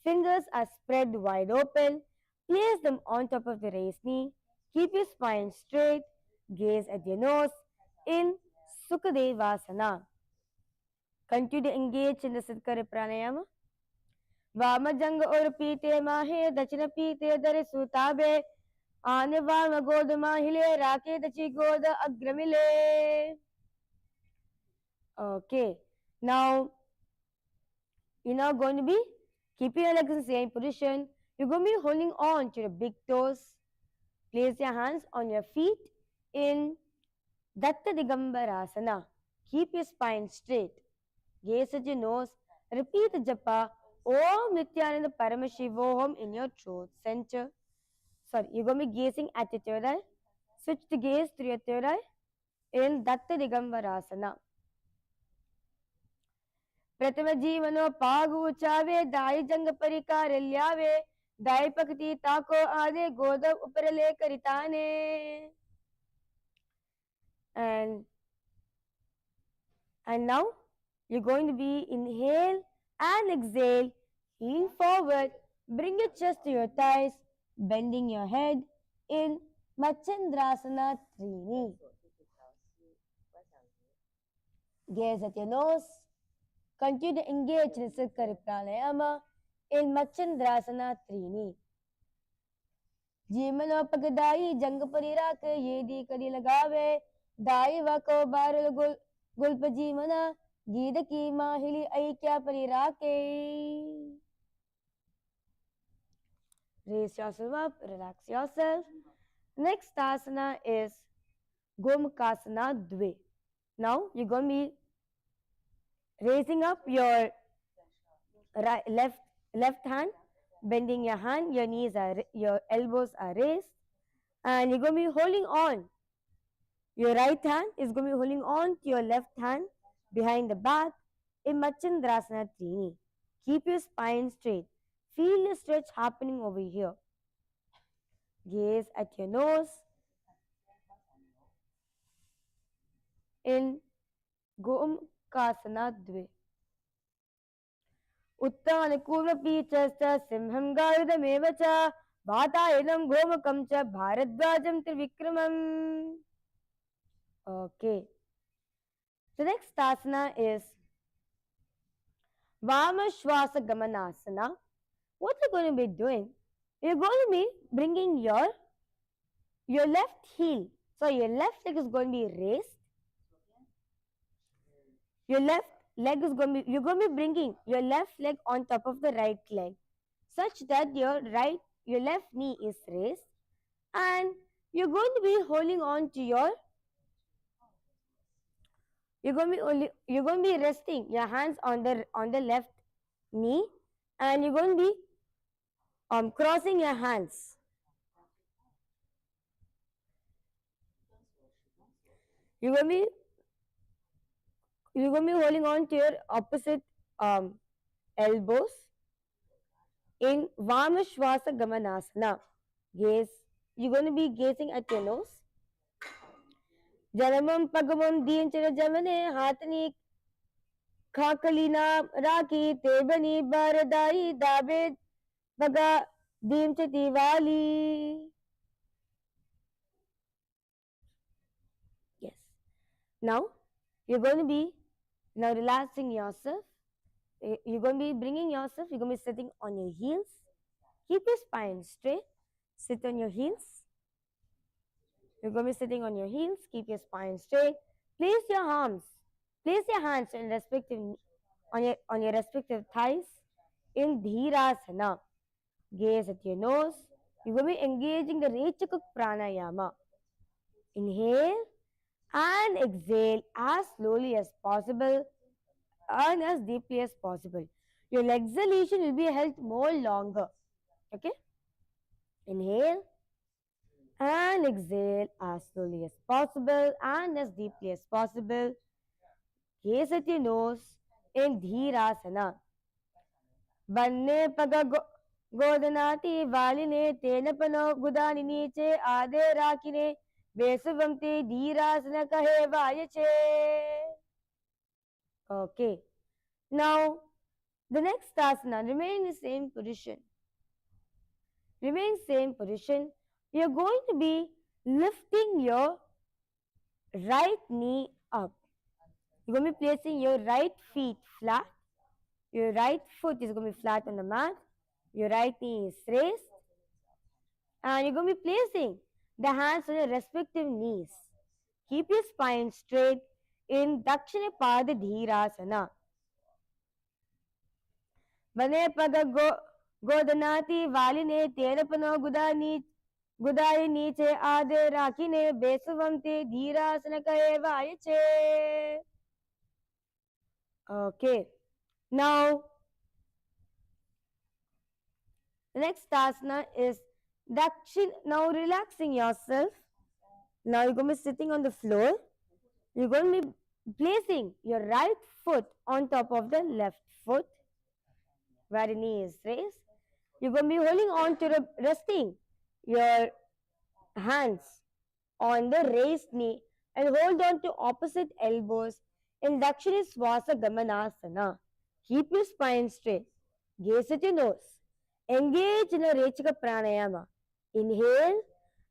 Fingers are spread wide open. Place them on top of the raised knee. Keep your spine straight. Gaze at your nose in Sukadevasana. Continue to engage in the Sitkara Pranayama. Vamajang or pite mahe dachina pite dare sutabe. Ane vama goda mahile rake dachi goda agramile. Okay. Now, you're now going to be keeping your legs in the same position. You're going to be holding on to your big toes. Place your hands on your feet in Datta Digambarasana. Keep your spine straight. Gaze at your nose. Repeat the japa Om Nithyananda Paramashivoham in your throat center. Sorry, you're going to be gazing at your third eye. Switch the gaze to your third eye in Datta Digambarasana. प्रथम जीवनो पागु चावे दाई जंग परिकार ल्यावे दाई पकती ताको आदे गोद उपरले करिताने. And now you're going to be inhale and exhale, lean forward, bring your chest to your thighs, bending your head in Machendrasana Trini. Gaze at your nose. Continue to engage in Sitkari Pranayama in Machendrasana Trini. Jimanopagadai Jangapariraka Yedi Kadi Lagave Dai Vako Barul Gulpajimana Gidaki Mahili Aikya Parirake. Raise yourself up, relax yourself. Next asana is Gomakasana Dve. Now you're going to be raising up your left hand, bending your hand, your elbows are raised, and you're going to be holding on. Your right hand is going to be holding on to your left hand behind the back in Machendrasana Trini. Keep your spine straight. Feel the stretch happening over here. Gaze at your nose in Gomakasana Dve. उत्तानकूर्मपीचश्च सिंहं गायुधमेव च वातायनं गोमकं च भारद्वाजं त्रिविक्रमम्. Okay. The next asana is Vamashvasa Gamanasana. What you're going to be doing, you're going to be bringing your left heel. So your left leg is going to be raised. Your left leg is going to be, you're going to be bringing your left leg on top of the right leg, such that your left knee is raised, and you're going to be holding on to you're going to be resting your hands on the left knee, and you're going to be crossing your hands. You're going to be holding on to your opposite elbows in Vamashvasa Gamanasana. Gaze. You're going to be gazing at your nose. Janamam pagamam diyanchara jamane hatani kakalina raki tebani baradai dabe baga dimchati vali. Yes. Now, you're going to be now relaxing yourself. You're going to be bringing yourself, you're going to be sitting on your heels. Keep your spine straight. Sit on your heels. You're going to be sitting on your heels. Keep your spine straight. Place your hands on your respective thighs in Dhirasana. Gaze at your nose. You're going to be engaging the Rechaka Pranayama. Inhale and exhale as slowly as possible and as deeply as possible. Your exhalation will be held more longer. Okay? Inhale and exhale as slowly as possible and as deeply as possible. Gaze at your nose in Dhirasana. Banne paga Godanati valine tenapano gudani niche ade rakine besavamte Dhirasana kahe vayache. Okay. Now, the next asana, remain in the same position. Remain same position. You're going to be lifting your right knee up. You're going to be placing your right feet flat. Your right foot is going to be flat on the mat. Your right knee is raised. And you're going to be placing the hands on your respective knees. Keep your spine straight in Dakshina Pada Dhirasana. Bane paga Godanati valine terapano Gudayi niche ade rakine besavamte dhirasana kaeva ayache. Okay. Now, the next asana is Dakshin. Now, relaxing yourself. Now, you're going to be sitting on the floor. You're going to be placing your right foot on top of the left foot, where the knee is raised. You're going to be holding on to resting your hands on the raised knee and hold on to opposite elbows in Dakshini Swasa Gamanasana. Keep your spine straight. Gaze at your nose. Engage in a Rechika Pranayama. Inhale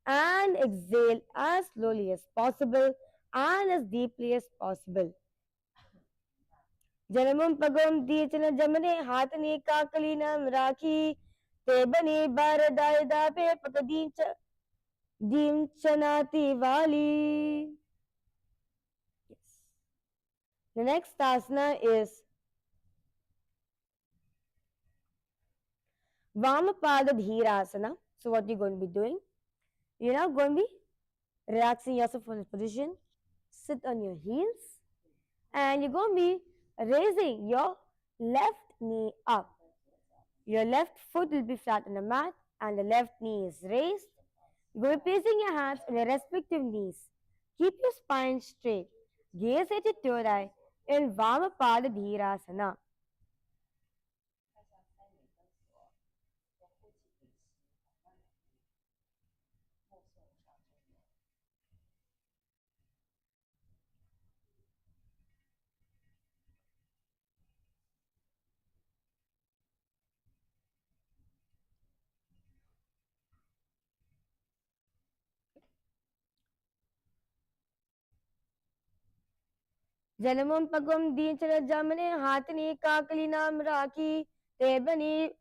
and exhale as slowly as possible and as deeply as possible. Janamam pagam dichana jamane hatani kakalinam rakhi tebani baradai dape pakadincha dimchanati vali. Yes. The next asana is Vamapada Dhirasana. So what you're going to be doing? You're now going to be relaxing yourself from this position. Sit on your heels. And you're going to be raising your left knee up. Your left foot will be flat on the mat and the left knee is raised. You're going to be placing your hands on your respective knees. Keep your spine straight. Gaze at your third eye in Vamapada Dhirasana. Janamam pagam dinchana jamane hatani kakalinam raki tebani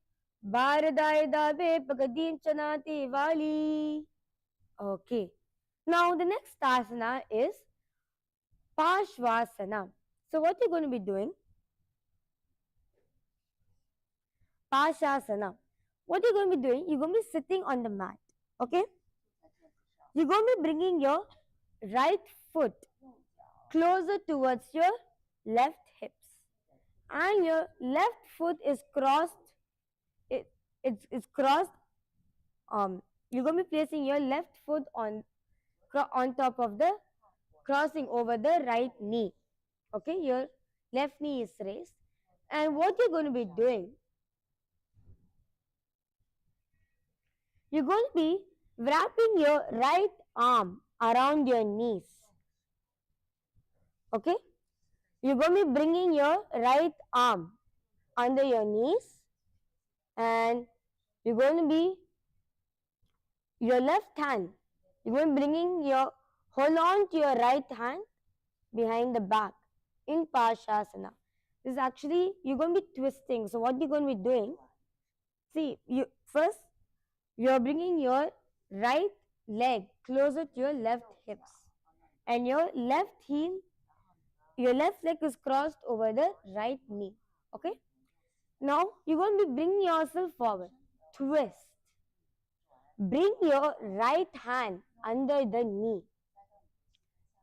baradai dabe pagadinchanati vali. Okay. Now the next asana is Pashvasana. So what you're going to be doing? Pashasana. What you're going to be doing? You're going to be sitting on the mat. Okay? You're going to be bringing your right foot closer towards your left hips. And your left foot is crossed. It's crossed. You're going to be placing your left foot on top of the crossing over the right knee. Okay, your left knee is raised. And what you're going to be doing? You're going to be wrapping your right arm around your knees. Okay? You're going to be bringing your right arm under your knees, and you're going to be your left hand. You're going to be bringing your hold on to your right hand behind the back in Parshasana. This is actually you're going to be twisting. So what you're going to be doing? See, you're bringing your right leg closer to your left hips, and your left leg is crossed over the right knee. Okay. Now you're going to be bringing yourself forward. Twist. Bring your right hand under the knee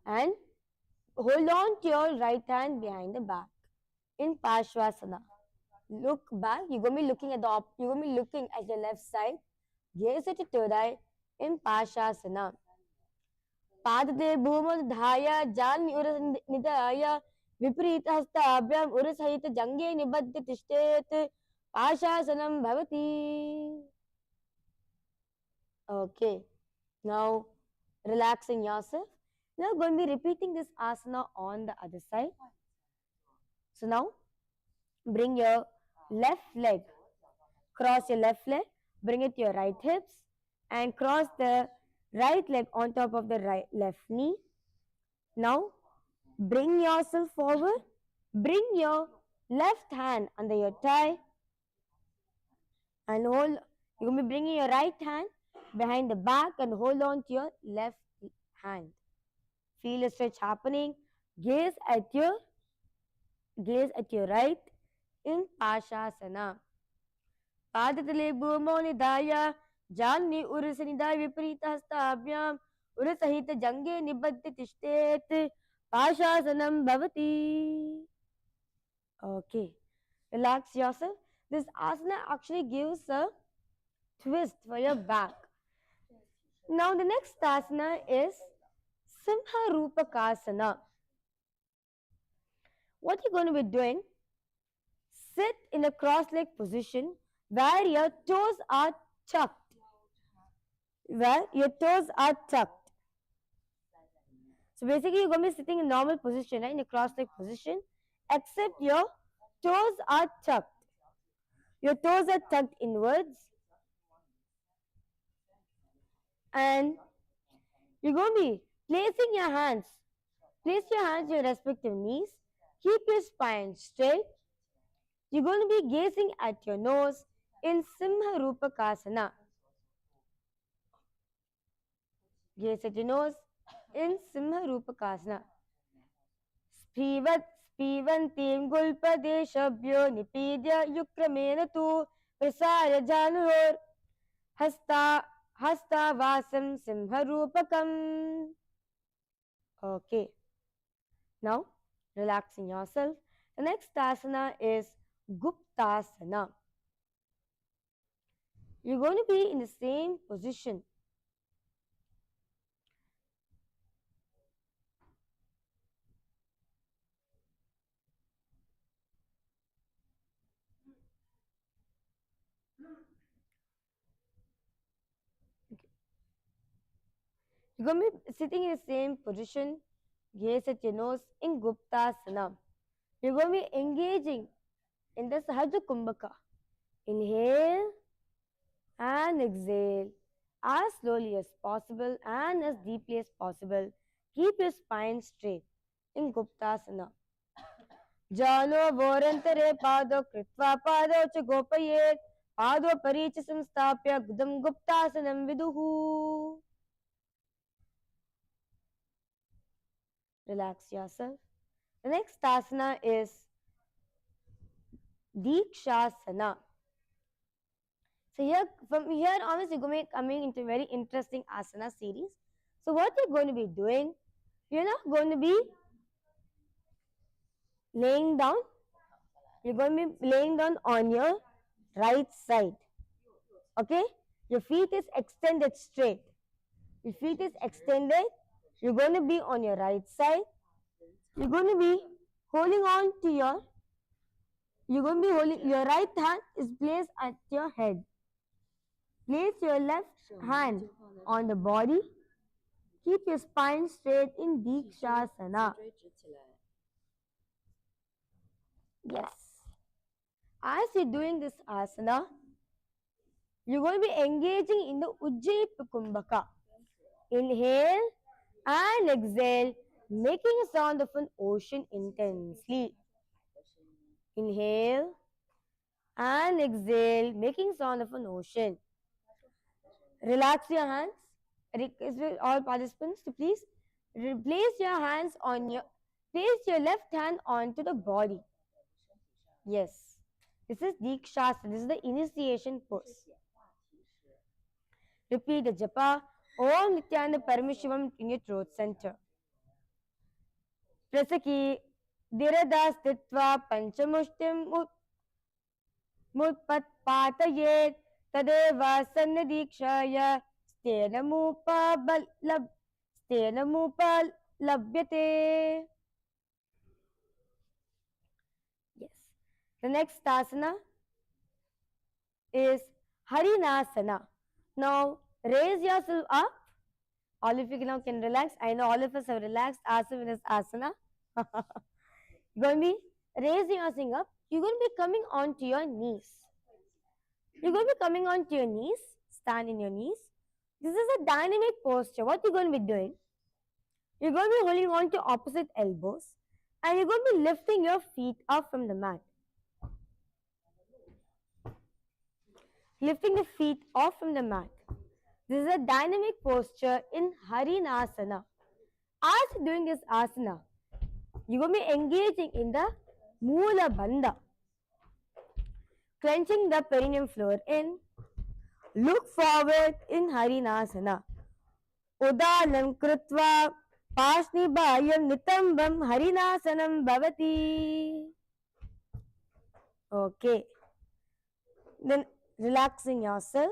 and hold on to your right hand behind the back in Parshvasana. Look back. You're going to be looking at you're going to be looking at your left side. Gaze at your third eye in Parshasana. पादते भूमोधाय जान् उरनिधाय विपरीतहस्ताभ्याम् उरसहित जङ्गे निबध्य तिष्ठेत् पाशासनं भवति. Okay, now relaxing yourself. Now going to be repeating this asana on the other side. So now bring your left leg, cross your left leg, bring it to your right hips, and cross the right leg on top of the left knee. Now bring yourself forward, bring your left hand under your thigh, and hold. You're going to be bringing your right hand behind the back and hold on to your left hand. Feel a stretch happening. Gaze at your right in Pashasana. Padatale bhumo nidaya janni urusanidaya viparita hastabhyam urasahita jange nibbadya tishtet Pashasanam bhavati. Okay, relax yourself. This asana actually gives a twist for your back. Now the next asana is Simha Rupakasana. What you're going to be doing, sit in a cross-leg position where your toes are tucked. So basically you're going to be sitting in normal position, right, in a cross-leg position, except your toes are tucked. Your toes are tucked inwards, and you're going to be placing your hands. Place your hands on your respective knees. Keep your spine straight. You're going to be gazing at your nose in Simha Rupakasana. Gaze at your nose in Simha Rupakasana. Spivantim Gulpadeshabhyo Nipidya Yukramena tu Prasaya Janur Hasta Vasam Simha Rupakam. Okay. Now, relaxing yourself. The next asana is Guptasana. You're going to be in the same position. You're going to be sitting in the same position. Gaze at your nose in Guptasana. You're going to be engaging in the Sahaja Kumbhaka. Inhale and exhale as slowly as possible and as deeply as possible. Keep your spine straight in Guptasana. Jano vorantare pado kritva pado cha gopayet pado paricha samstapya gudam Guptasanam viduhu. Relax yourself. The next asana is Dikshasana. So from here onwards, you're going to be coming into a very interesting asana series. So what you're going to be doing, you're not going to be laying down. You're going to be laying down on your right side. Okay? Your feet is extended straight. Your feet is extended. You're going to be on your right side. You're going to be holding on to your right hand is placed at your head. Place your left hand on the body. Keep your spine straight in Dikshasana. Yes. As you're doing this asana, you're going to be engaging in the Ujjayi Kumbhaka. Inhale and exhale, making a sound of an ocean intensely. Inhale and exhale, making sound of an ocean. Relax your hands. Request all participants to please place your hands on place your left hand onto the body. Yes. This is Dikshasana. This is the initiation pose. Repeat the japa. Om Nithyananda Paramashivam in your throat center. Prasaki Dirada Stitva Panchamushtim Mutpatpatayet Tadeva Sannadikshaya Stenamupa Labhyate. Yes. The next asana is Harinasana. Now raise yourself up. All of you now can relax. I know all of us have relaxed ourselves in this asana. You're going to be raising yourself up. You're going to be coming onto your knees. You're going to be coming onto your knees. Stand in your knees. This is a dynamic posture. What you're going to be doing? You're going to be holding on to opposite elbows. And you're going to be lifting your feet up from the mat. Lifting the feet off from the mat. This is a dynamic posture in Harinasana. As you're doing this asana, you're going to be engaging in the Moola Bandha. Clenching the perineum floor in. Look forward in Harinasana. Udanam krutva pashnibhayam nitambam Harinasanam bhavati. Okay. Then relaxing yourself.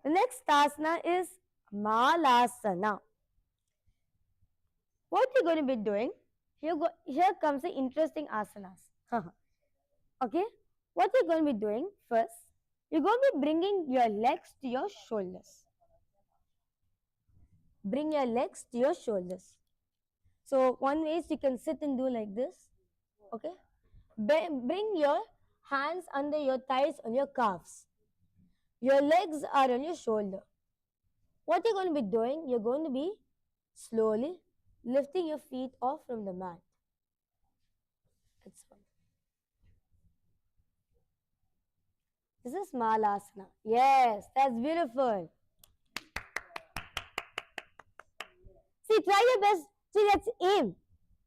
The next asana is Malasana. What you're going to be doing, here comes the interesting asanas. Okay, what you're going to be doing first, you're going to be bringing your legs to your shoulders. Bring your legs to your shoulders. So one way is you can sit and do like this. Okay, bring your hands under your thighs on your calves. Your legs are on your shoulder. What you're going to be doing, you're going to be slowly lifting your feet off from the mat. That's all. This is Malasana. Yes, that's beautiful. See, try your best. See, let's aim.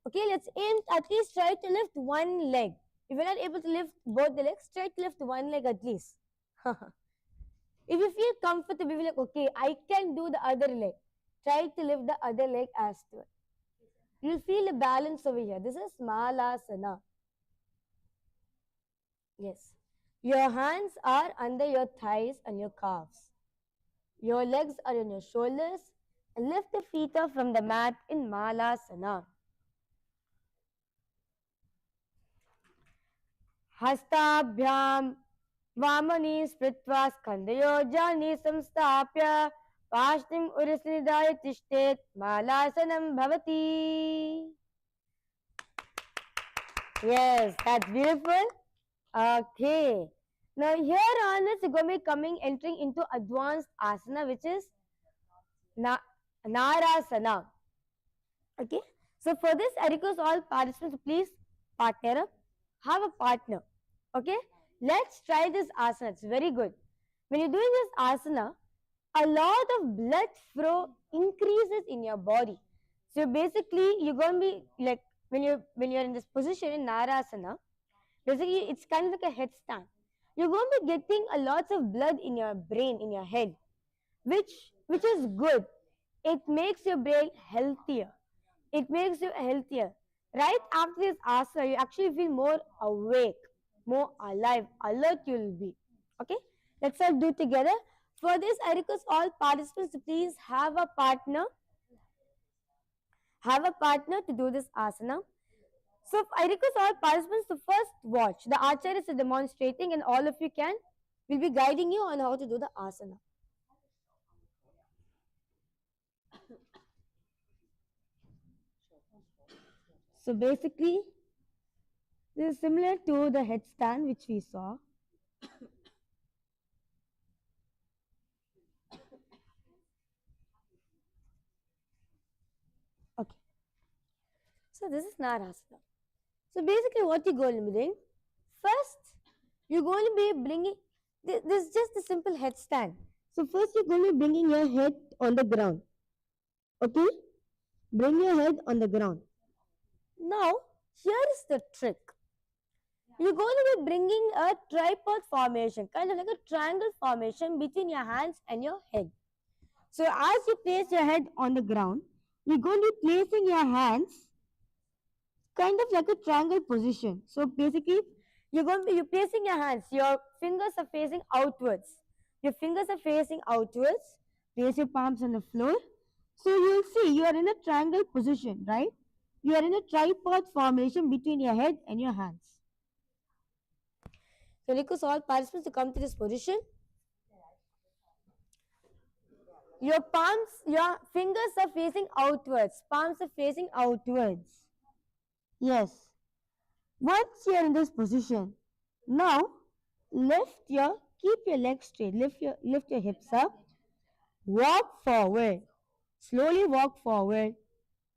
Okay, let's aim. At least try to lift one leg. If you're not able to lift both the legs, try to lift one leg at least. If you feel comfortable, you're like, okay, I can do the other leg. Try to lift the other leg as well. You'll feel a balance over here. This is Malasana. Yes. Your hands are under your thighs and your calves. Your legs are on your shoulders. And lift the feet up from the mat in Malasana. Hastabhyam Vamani Spritva Skandayojani Samstapya Pashtim Urisnidaya Tishtet Malasanam Bhavati. Yes, that's beautiful. Okay. Now here on is going to be entering into advanced asana, which is Narasana. Okay. So for this, I request all participants to please partner up. Have a partner. Okay. Let's try this asana. It's very good. When you're doing this asana, a lot of blood flow increases in your body. So basically, you're going to be like when you're in this position in Narasana. Basically, it's kind of like a headstand. You're going to be getting a lots of blood in your brain, in your head, which is good. It makes your brain healthier. It makes you healthier. Right after this asana, you actually feel more awake, more alive, alert you will be. Okay? Let's all do together. For this, I request all participants to please have a partner. Have a partner to do this asana. So I request all participants to first watch. The acharya is demonstrating and all of you will be guiding you on how to do the asana. So basically, this is similar to the headstand which we saw. Okay. So this is Narasana. So basically what you're going to be doing, first you're going to be bringing, this is just a simple headstand. So first you're going to be bringing your head on the ground. Okay? Bring your head on the ground. Now, here is the trick. You're going to be bringing a tripod formation, kind of like a triangle formation between your hands and your head. So as you place your head on the ground, you're going to be placing your hands kind of like a triangle position. So basically, you're placing your hands, your fingers are facing outwards. Your fingers are facing outwards. Place your palms on the floor. So you'll see you are in a triangle position, right? You are in a tripod formation between your head and your hands. So request all participants to come to this position. Your palms, your fingers are facing outwards. Palms are facing outwards. Yes. Once you are in this position, now keep your legs straight. Lift your hips up. Walk forward. Slowly walk forward.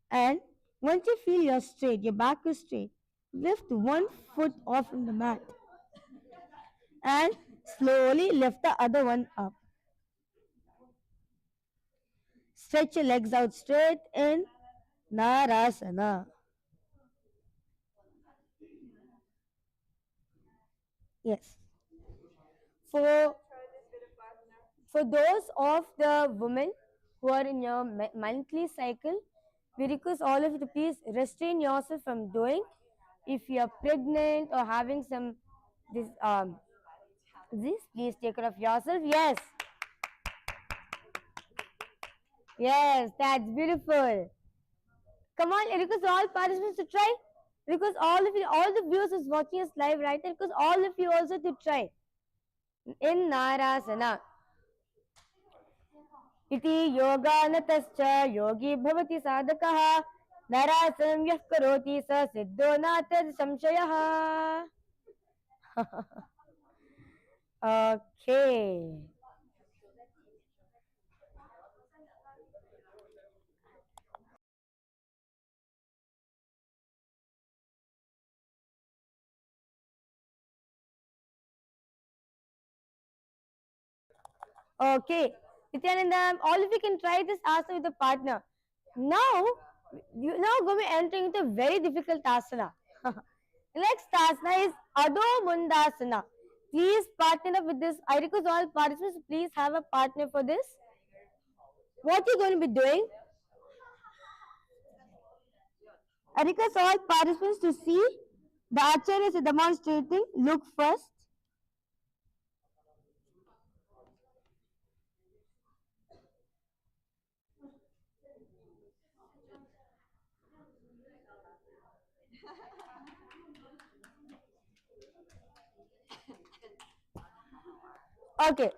And once you feel you're straight, your back is straight, lift one foot off from the mat. And slowly lift the other one up. Stretch your legs out straight in Narasana. Yes. For those of the women who are in your monthly cycle, we request all of you to please restrain yourself from doing. If you are pregnant or having some this please take care of yourself. Yes. Yes, that's beautiful. Come on, I request all participants to try. Because all of you, all the viewers is watching us live right now, because all of you also to try. In Narasana. Iti yoga natascha yogi bhavati sadhakaha narasam yah karoti sa siddho natad samshayah. Okay. Okay. Nithyananda, all of you can try this asana with a partner. Now, you now going to be entering into a very difficult asana. Next asana is Adho Mundasana. Please partner up with this. I request all participants to please have a partner for this. What you're going to be doing? I request all participants to see the acharya is demonstrating. Look first. Okay.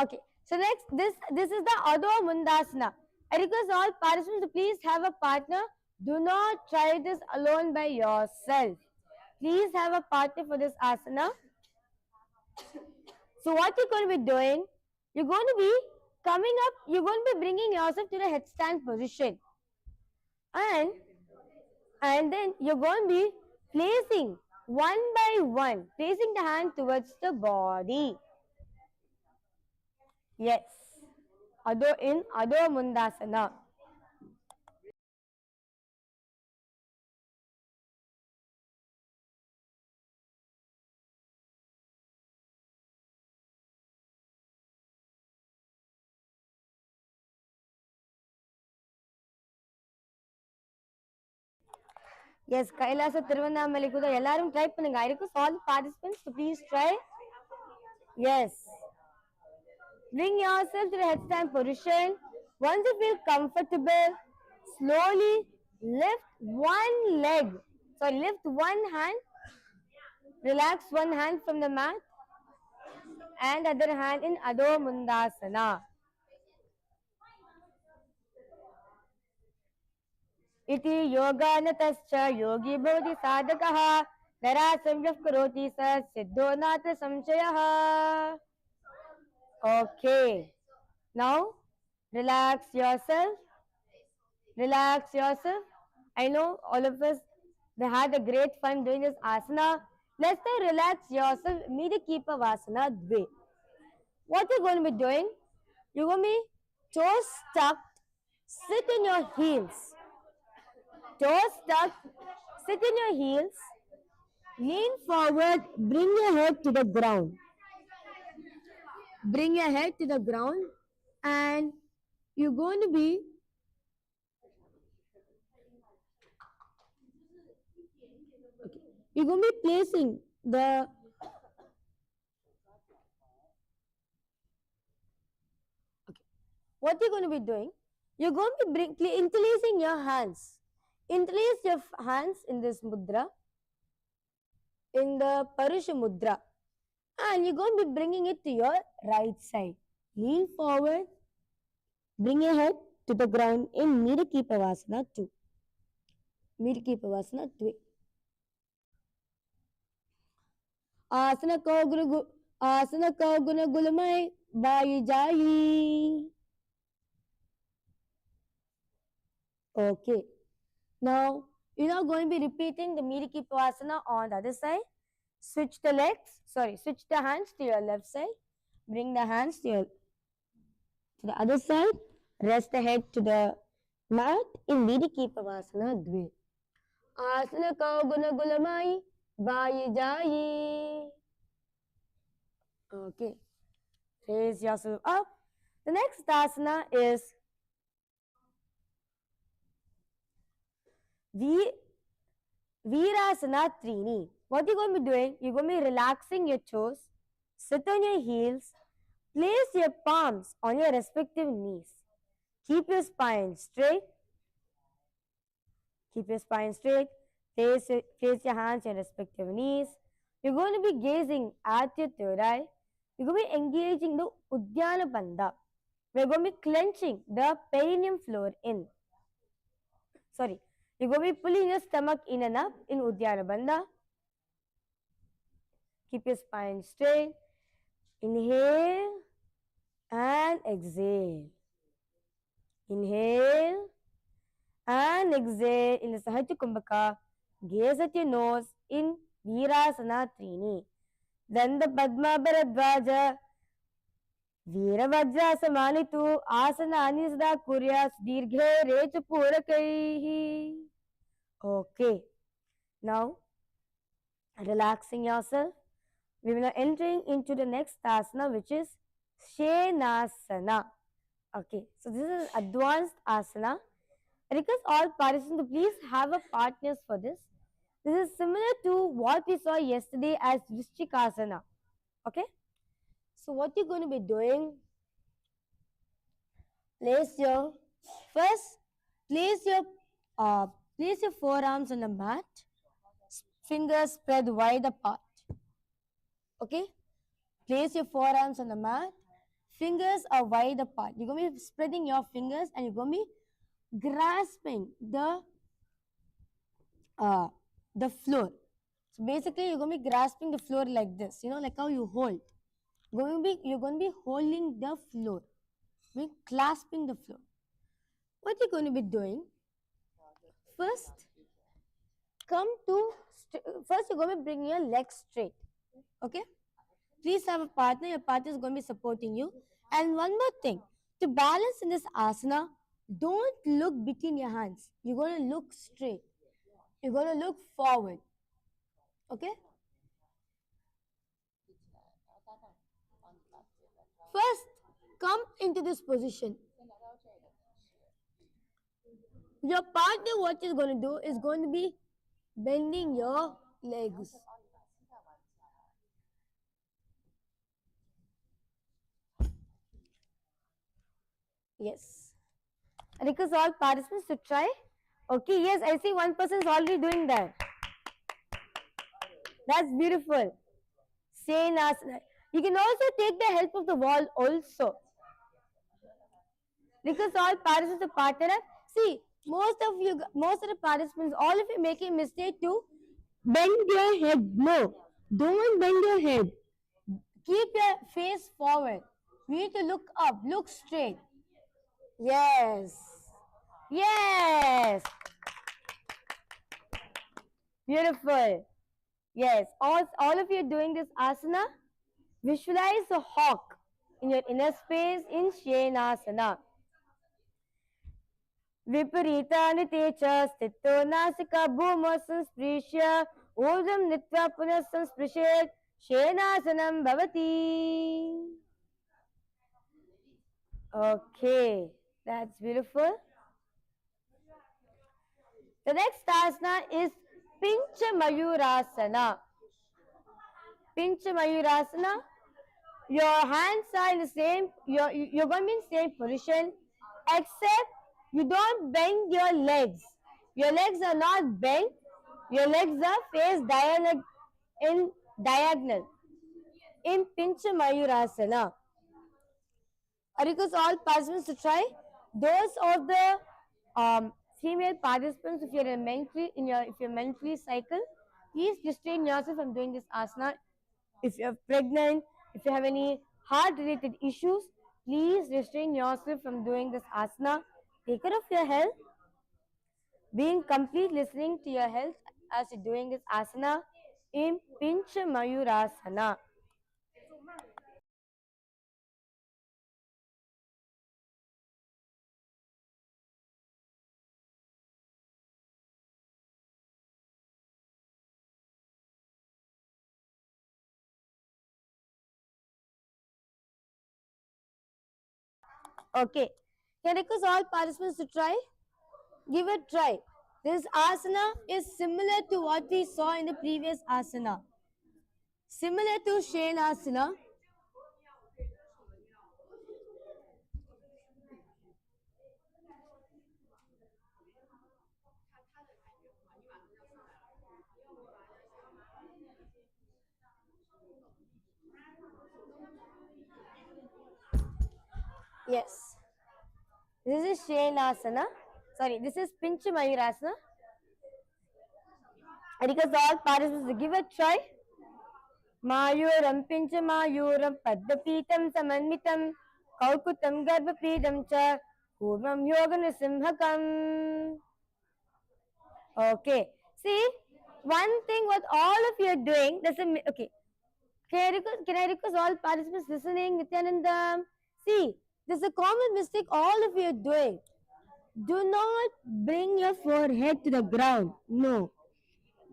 Okay. So next, this is the Adho Mundasana. I request all participants to please have a partner. Do not try this alone by yourself. Please have a partner for this asana. So what you're going to be doing, you're going to be coming up, you're going to be bringing yourself to the headstand position. And then you're going to be placing one by one, placing the hand towards the body. Yes. Adho Mundasana. Yes, Kailasa Thiruvannamalai kuda ellarum try பண்ணுங்க. I request all the participants to please try. Yes. Bring yourself to the headstand position. Once you feel comfortable, slowly lift one leg. So lift one hand. Relax one hand from the mat and other hand in Adho Mundasana. इति योगानतश्च योगी भवति साधकः नरासंयः करोति स सिद्धो नात्र संशयः. Okay, now relax yourself. Relax yourself. I know all of us, they had a great fun doing this asana. Let's now relax yourself. Midikippa Vasana Dve. What you're going to be doing? You're going to be toes tucked, sit in your heels. Toes tucked, sit in your heels. Lean forward, bring your head to the ground. Bring your head to the ground, and you're going to be you're going to be placing the what you're going to be doing, you're going to be interlacing your hands. Interlace your hands in this mudra, in the Parusha mudra, and you're going to be bringing it to your right side. Lean forward, bring your head to the ground in Midikipavasana 2. Midikipavasana 2. Asana kau guna gulamai bayi jayi. Okay. Now, you're now going to be repeating the Midikipavasana on the other side. Switch the hands to your left side. Bring the hands to the other side. Rest the head to the mat in Vidikipavasana Dve. Asana kau guna gulamai bayi jayi. Okay. Raise yourself up. The next asana is Virasana Trini. What you're going to be doing, you're going to be relaxing your toes, sit on your heels, place your palms on your respective knees. Keep your spine straight. Keep your spine straight. Place your hands on your respective knees. You're going to be gazing at your third eye. You're going to be engaging the Uddiyana Bandha. We're going to be clenching the perineum floor in. Sorry. You're going to be pulling your stomach in and up in Uddiyana Bandha. Keep your spine straight. Inhale and exhale. Inhale and exhale in the Sahajya Kumbhaka. Gaze at your nose in Virasana Trini. Then the Padma Bharadwaja Veeravajra Samanitu Asana Anisda Kuryas Dirghe Recha Purakaihi. Okay. Now, relaxing yourself. We will now entering into the next asana, which is Shenasana. Okay, so this is an advanced asana. I request all participants to please have a partners for this. This is similar to what we saw yesterday as Vrishchikasana. Okay, so what you're going to be doing, place your forearms on the mat, fingers spread wide apart. Okay, place your forearms on the mat, fingers are wide apart. You're going to be spreading your fingers and you're going to be grasping the floor. So basically, you're going to be grasping the floor like this. You know, like how you hold. You're going to be holding the floor. You're clasping the floor. What you're going to be doing? First, you're going to bring your legs straight. Okay? Please have a partner. Your partner is going to be supporting you. And one more thing, to balance in this asana, don't look between your hands. You're going to look straight. You're going to look forward. Okay? First, come into this position. Your partner, what is going to do is going to be bending your legs. Yes. I request all participants to try. Okay, yes, I see one person is already doing that. That's beautiful. Shenasana. You can also take the help of the wall also. Because all participants are partner up. See, most of the participants, all of you making mistake to bend your head. No, don't bend your head. Keep your face forward. We need to look up, look straight. Yes. Yes. Beautiful. Yes. All of you doing this asana, visualize a hawk in your inner space in Shenasana. Viparita te cha sthito nasika bhuma sansprisya urdhvam nitva punas sansprishet shenasanam bhavati. Okay, that's beautiful. The next asana is Pincha Mayurasana. Pincha Mayurasana. Your hands are in the same, you're going to be in the same position, except you don't bend your legs. Your legs are not bent. Your legs are faced diagonal. In Pincha Mayurasana. I request all participants to try. Those of the female participants, if you're mentally cycle, please restrain yourself from doing this asana. If you're pregnant, if you have any heart-related issues, please restrain yourself from doing this asana. Take care of your health. Being complete listening to your health as you're doing this asana in Pincha Mayurasana. Okay. Can I request all participants to try? Give it a try. This asana is similar to what we saw in the previous asana. Similar to Shenasana. Yes. This is Shenasana. Sorry, this is Pincha Mayurasana. I request all participants to give it a try. Mayuram Pincha Mayuram Padmapitam Samanmitam Kaukutam Garbhapidam Cha Kurvam Yoga Nisimhakam. Okay. See, one thing what all of you are doing, okay. Can I request all participants listening, Nithyananda? See, there's a common mistake all of you are doing. Do not bring your forehead to the ground. No.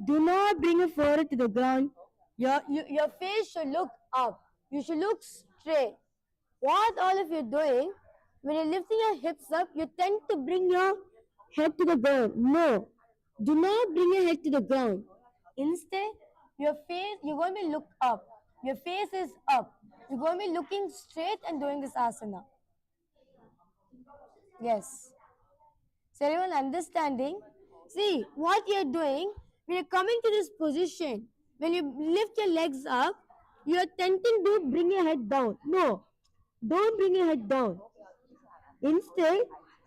Do not bring your forehead to the ground. Your face should look up. You should look straight. What all of you are doing, when you're lifting your hips up, you tend to bring your head to the ground. No. Do not bring your head to the ground. Instead, you're going to look up. Your face is up. You're going to be looking straight and doing this asana. Yes. So everyone understanding? See, what you're doing, when you're coming to this position, when you lift your legs up, you're tending to bring your head down. No, don't bring your head down. Instead,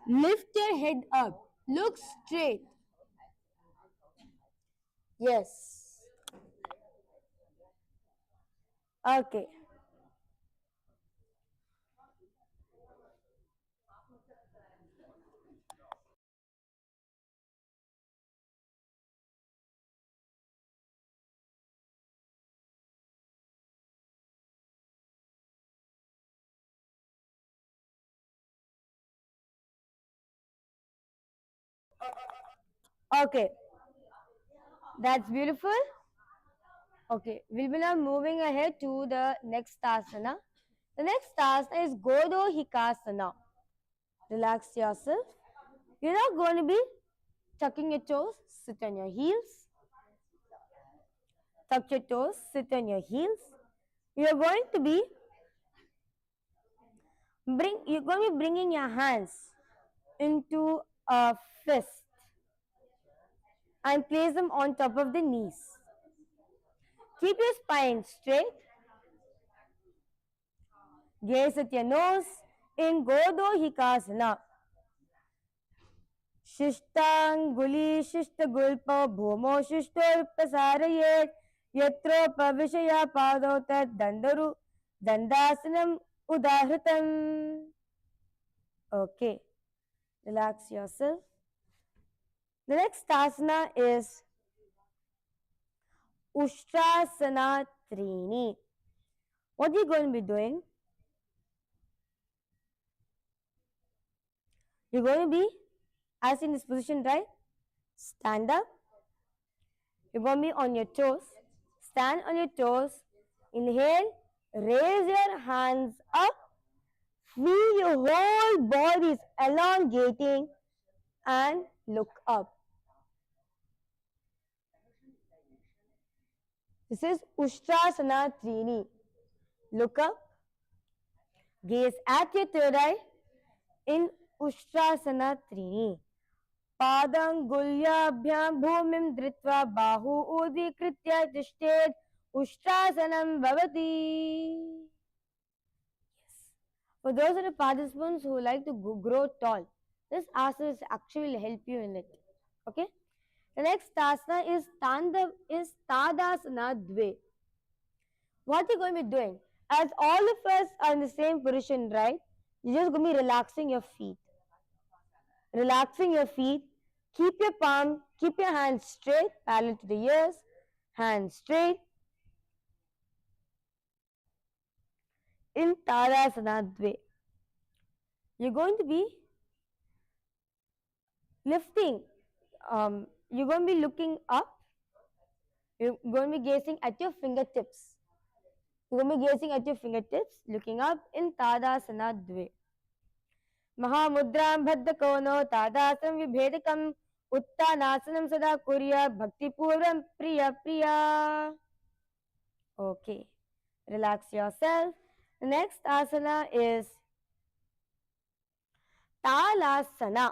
lift your head up. Look straight. Yes. Okay. Okay. That's beautiful. Okay, we'll be now moving ahead to the next asana. The next asana is Godo Hikasana. Relax yourself. You're not going to be tucking your toes, sit on your heels. Tuck your toes, sit on your heels. You're going to be bringing your hands into a fist and place them on top of the knees. Keep your spine straight. Gaze at your nose in Godo Hikasana. शिष्टांगुली शिष्टगुल्प भूमो शिष्टोपसारयेत् यत्रोपविशया पादौ तद् दंडासनम उदाहृतम्. Okay, relax yourself. The next asana is Ushtrasana Trini. What are you going to be doing? You're going to be, as in this position, right? Stand up. You're going to be on your toes. Stand on your toes. Inhale. Raise your hands up. Feel your whole body is elongating and look up. This is Ushtrasana Trini. Look up. Gaze at your third eye in Ushtrasana Trini. पादंगुल्याभ्यां भूमिं धृत्वा बाहु ऊदीकृत्य तिष्ठेत् उष्ट्रासनं भवति. Yes. For those of the participants who like to grow tall, this asana actually will help you in it. Okay. The next asana is Tadasana Dve. What you're going to be doing? As all of us are in the same position, right? You're just going to be relaxing your feet. Relaxing your feet. Keep your hands straight, parallel to the ears, hands straight. In Tadasana Dve, you're going to be lifting. You're going to be looking up. You're going to be gazing at your fingertips. You're going to be gazing at your fingertips, looking up in Tadasana Dve. Mahamudram Bhaddhakono Tadasam Vibhedakam Uttanasanam Sada Kurya Bhakti Purvam Priya Priya. Okay, relax yourself. The next asana is Talasana.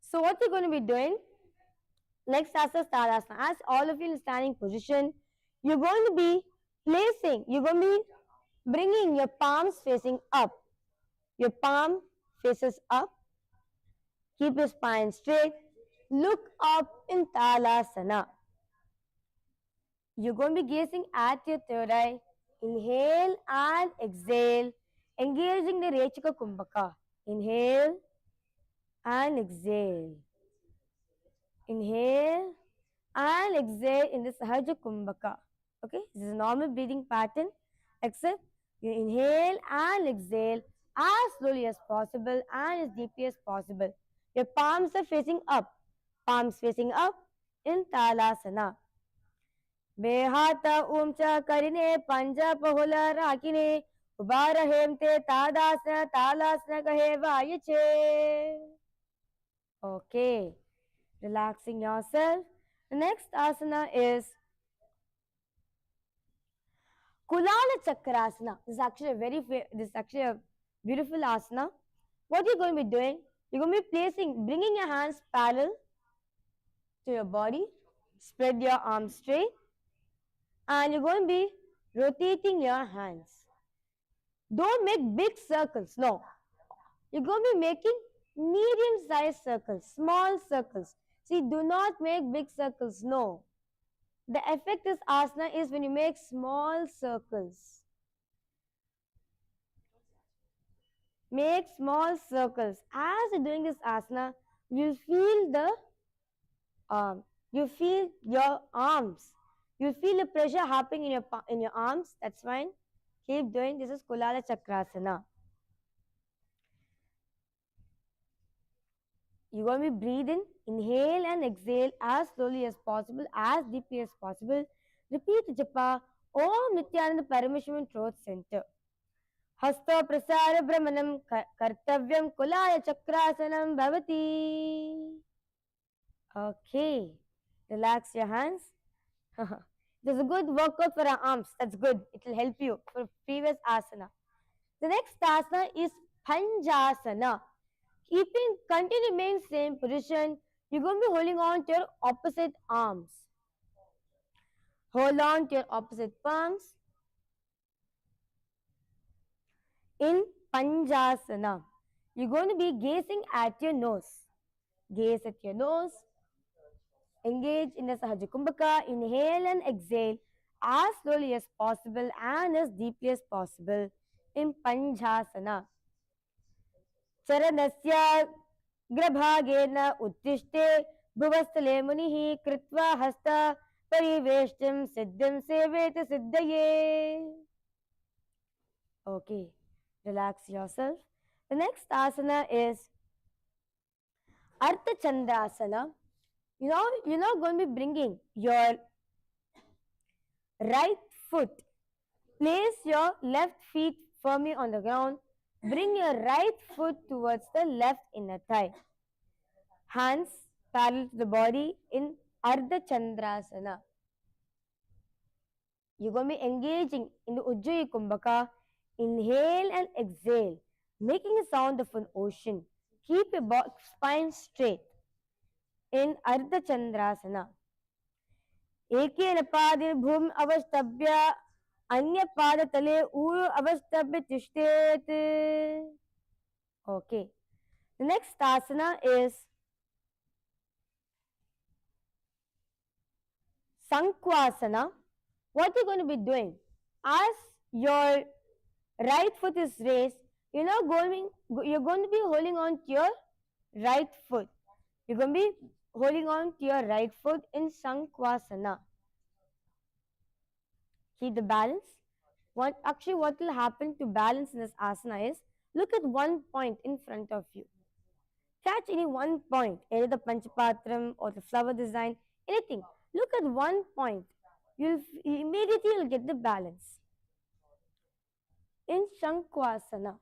So what you're going to be doing? Next asana is Talasana. As all of you in standing position, you're going to be you're going to be bringing your palms facing up. Your palm faces up. Keep your spine straight. Look up in Talasana. You're going to be gazing at your third eye. Inhale and exhale, engaging the Rechika Kumbhaka. Inhale and exhale. Inhale and exhale in the Sahaja Kumbhaka. Okay, this is a normal breathing pattern, except you inhale and exhale as slowly as possible and as deeply as possible. Your palms are facing up. Palms facing up in Talasana. Behata umcha karine panja pahula rakine ubara hemte tadasana talasana kahe vayache. Okay, relaxing yourself. The next asana is Kulala Chakrasana. This is actually a beautiful asana. What you're going to be doing? You're going to be bringing your hands parallel to your body. Spread your arms straight. And you're going to be rotating your hands. Don't make big circles. No. You're going to be making medium-sized circles, small circles. See, do not make big circles. No. The effect of asana is when you make small circles. Make small circles. As you're doing this asana, you feel your arms. You feel the pressure happening in your arms. That's fine. Keep doing. This is Kulala Chakrasana. You're going to be breathing. Inhale and exhale as slowly as possible, as deeply as possible. Repeat the japa. Om Nithyananda Paramashivam Throat Center. Hasta prasara brahmanam kartavyam kulaya chakrasanam bhavati. Okay. Relax your hands. There's a good workout for our arms. That's good. It will help you for previous asana. The next asana is Panjasana. Continue remain same position. You're going to be holding on to your opposite arms. Hold on to your opposite palms. In Panchasana, you're going to be gazing at your nose. Gaze at your nose. Engage in the Sahaja Kumbhaka. Inhale and exhale as slowly as possible and as deeply as possible in Panchasana. Charanasya grabhagena uttishte bhuvastale munihi kritva hasta pariveshtim siddhim sevete siddhaye. Okay, relax yourself. The next asana is Ardha Chandrasana. You're not going to be bringing your right foot. Place your left feet firmly on the ground. Bring your right foot towards the left inner thigh. Hands parallel to the body in Ardha Chandrasana. You're going to be engaging in the Ujjayi Kumbhaka. Inhale and exhale, making a sound of an ocean. Keep your spine straight in Ardha Chandrasana. एकेन पादेन भूमि अवष्टभ्य अन्य पादतले ऊरु अवष्टभ्य तिष्ठेत. Okay. The next asana is Sankhasana. What you're going to be doing, as your right foot is raised, you're going to be holding on to your right foot. You're going to be holding on to your right foot in Sankhasana. Keep the balance. What will happen to balance in this asana is, look at one point in front of you. Catch any one point, either the Panchapatram or the flower design, anything. Look at one point. You'll immediately get the balance. In Sankhasana.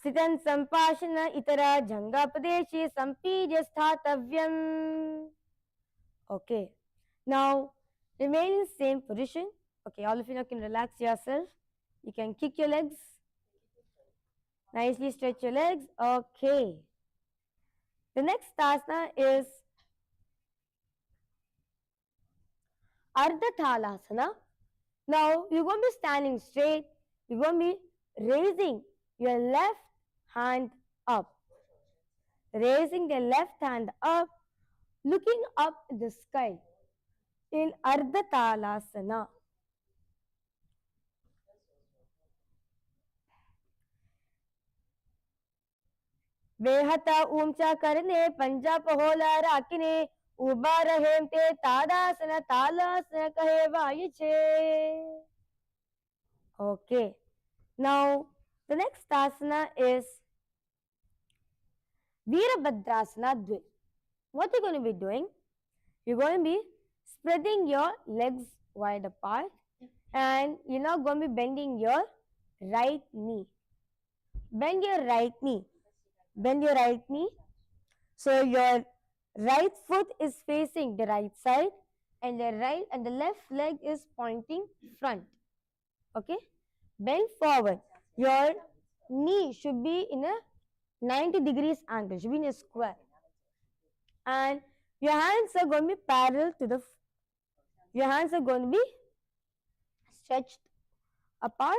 Sitan Sampashana Itara Jangapadeshi Sampidya Sthatavyam. Okay. Now, remain in the same position. Okay, all of you now can relax yourself. You can kick your legs. Nicely stretch your legs. Okay. The next asana is Ardha Thalasana. Now, you're going to be standing straight. You're going to be raising your left hand up. Raising the left hand up, looking up at the sky in Ardha Thalasana. Vehata umcha karne panja pahola rakine ubara hemte tadasana talasana kahe vayiche. Okay. Now, the next asana is Virabhadrasana Dvit. What you're going to be doing, you're going to be spreading your legs wide apart and you're now going to be bending your right knee. Bend your right knee. Bend your right knee. So your right foot is facing the right side and the left leg is pointing front. Okay? Bend forward. Your knee should be in a 90 degrees angle, should be in a square. And your hands are going to be parallel to your hands are going to be stretched apart.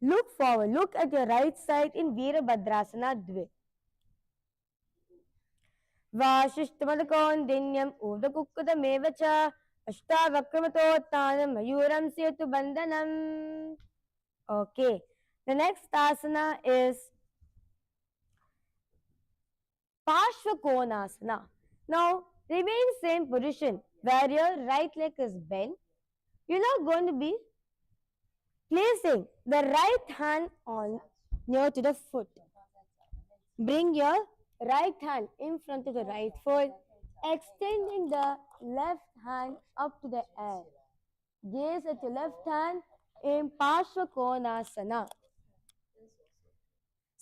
Look forward. Look at your right side in Virabhadrasana Dvit. Vashishtamadakondhinyam urdhakukkadamevacha ashtavakramattottanam mayuram setu bandhanam. Okay. The next asana is Parshvakonasana. Now, remain same position where your right leg is bent. You're now going to be placing the right hand on near to the foot. Bring your right hand in front of the right foot, extending the left hand up to the air. Gaze at your left hand in Parshvakonasana.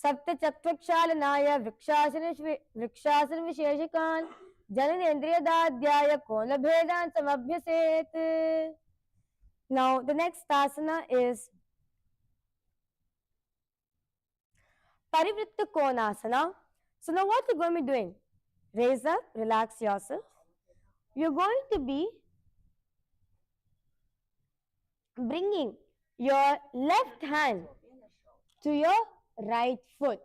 Sapta Chakrakshalanaya Vrikshasana Visheshikan Jananendriyadadhyaya Kona Bhedan Samabhyaset. Now, the next asana is Parivritta Konasana. So, now what you're going to be doing? Raise up, relax yourself. You're going to be bringing your left hand to your right foot.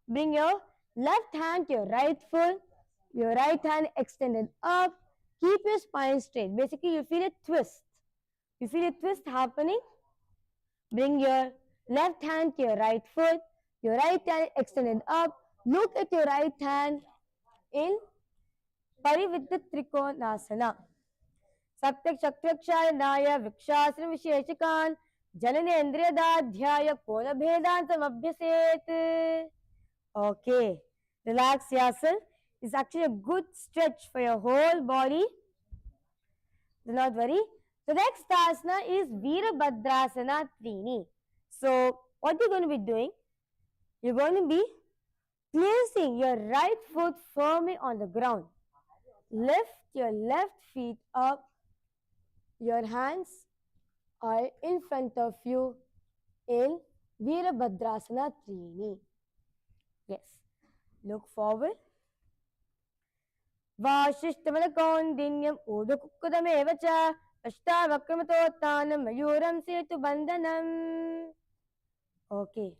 Bring your left hand to your right foot, your right hand extended up. Keep your spine straight. Basically, you feel a twist. You feel a twist happening. Bring your left hand to your right foot, your right hand extended up. Look at your right hand in Parivitta Trikonasana. Satyak Chakraksharanaya Vrikshasana Visheshakan Jananendriyadadhyaya Kola Bhedantam Abhyaset. Okay, relax yourself. It's actually a good stretch for your whole body. Do not worry. The next asana is Virabhadrasana Trini. So, what you're going to be doing? You're going to be placing your right foot firmly on the ground. Lift your left feet up. Your hands are in front of you in Virabhadrasana Trini. Yes. Look forward. Vashishtavadakondinnyam udukukudameva cha ashtavakramatotthanam mayuram setu bandhanam. Okay.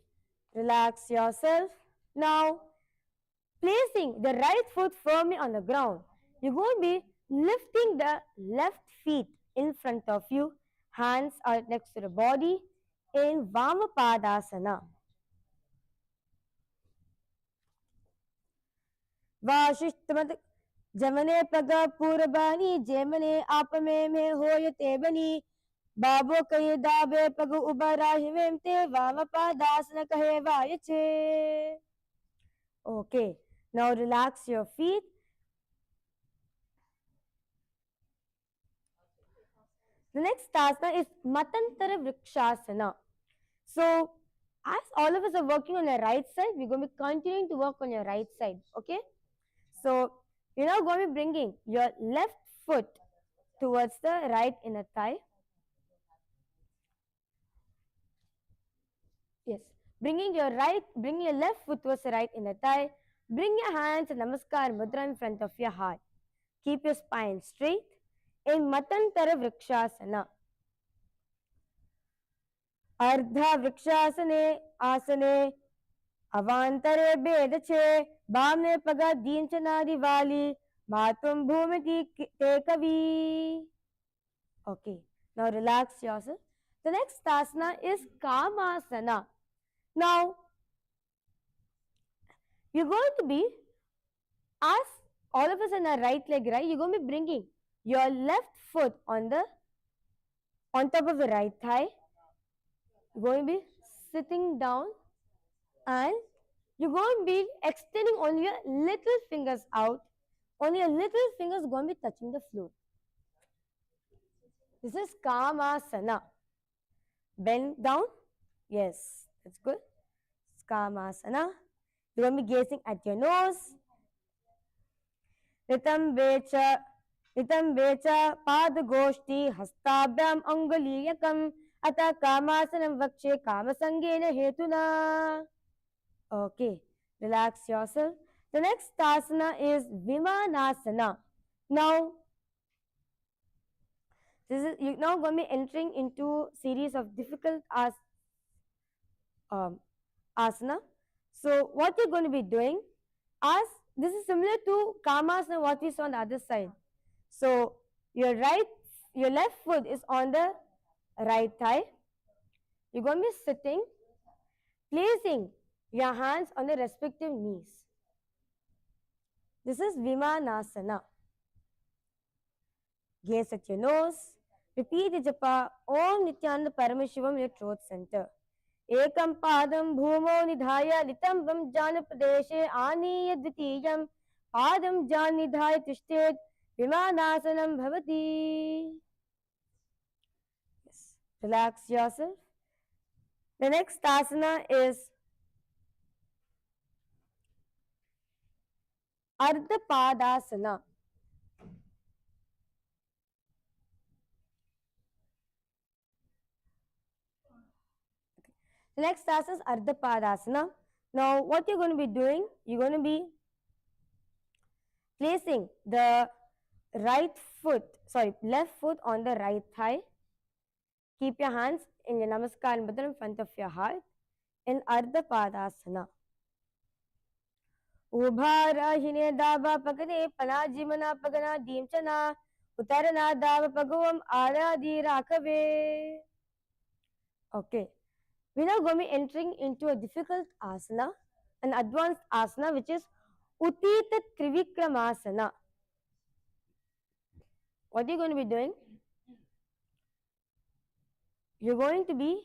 Relax yourself. Now, placing the right foot firmly on the ground, you're going to be lifting the left feet in front of you. Hands are next to the body in Vamapadasana. Vashishtavadakondinnyam जमने पग पूरबानी जेमने आप में होयते बनी बाबो कहे दाबे पग उबरा हिवेम ते वावपा दास न कहे वायचे. Okay, now relax your feet. The next asana is Matantara Vrikshasana. So, as all of us are working on your right side, we're going to be continuing to work on your right side. Okay, so you're now going to be bringing your left foot towards the right inner thigh. Yes, bringing your left foot towards the right inner thigh. Bring your hands in Namaskar Mudra in front of your heart. Keep your spine straight in Matantara Vrikshasana. Ardha Vrikshasane Asane Avantare Bedache Bamne Paga Dinchanadi Vali Matum Bhumiti Tekavi. Okay, now relax yourself. The next asana is Kamasana. Now, you're going to be, as all of us in our right leg, right, you're going to be bringing your left foot on top of the right thigh. You're going to be sitting down and you're going to be extending only your little fingers out. Only your little fingers are going to be touching the floor. This is Kamasana. Bend down. Yes, that's good. It's Kamasana. You're going to be gazing at your nose. Ritam Vecha Padagoshti Hastabhyam Anguliyakam Ata Kamasanam Vakshe Kamasangena Hetuna. Okay, relax yourself. The next asana is Vimanasana. Now, you're now going to be entering into series of difficult asana. So, what you're going to be doing, as this is similar to Kamasana, what we saw on the other side. So, your left foot is on the right thigh. You're going to be sitting, placing your hands on the respective knees. This is Vimanasana. Gaze at your nose. Repeat the japa Om Nithyananda Paramashivam, your throat center. Ekam padam bhumo nidhaya litambam janapadeshe aniya dvitiyam padam jan nidhaya tishtet Vimanasanam bhavati. Yes. Relax yourself. The next asana is Ardha Padasana. The next asana is Ardha Padasana. Now, what you're going to be doing, you're going to be placing the left foot on the right thigh. Keep your hands in your Namaskar mudra in front of your heart in Ardha Padasana. Ubhara hine dava pagane panajimana pagana dimchana utarana dava pagavam aradi rakave. Okay, we are now going to be entering into a difficult asana, an advanced asana, which is Utita Trivikramasana. What are you going to be doing? You're going to be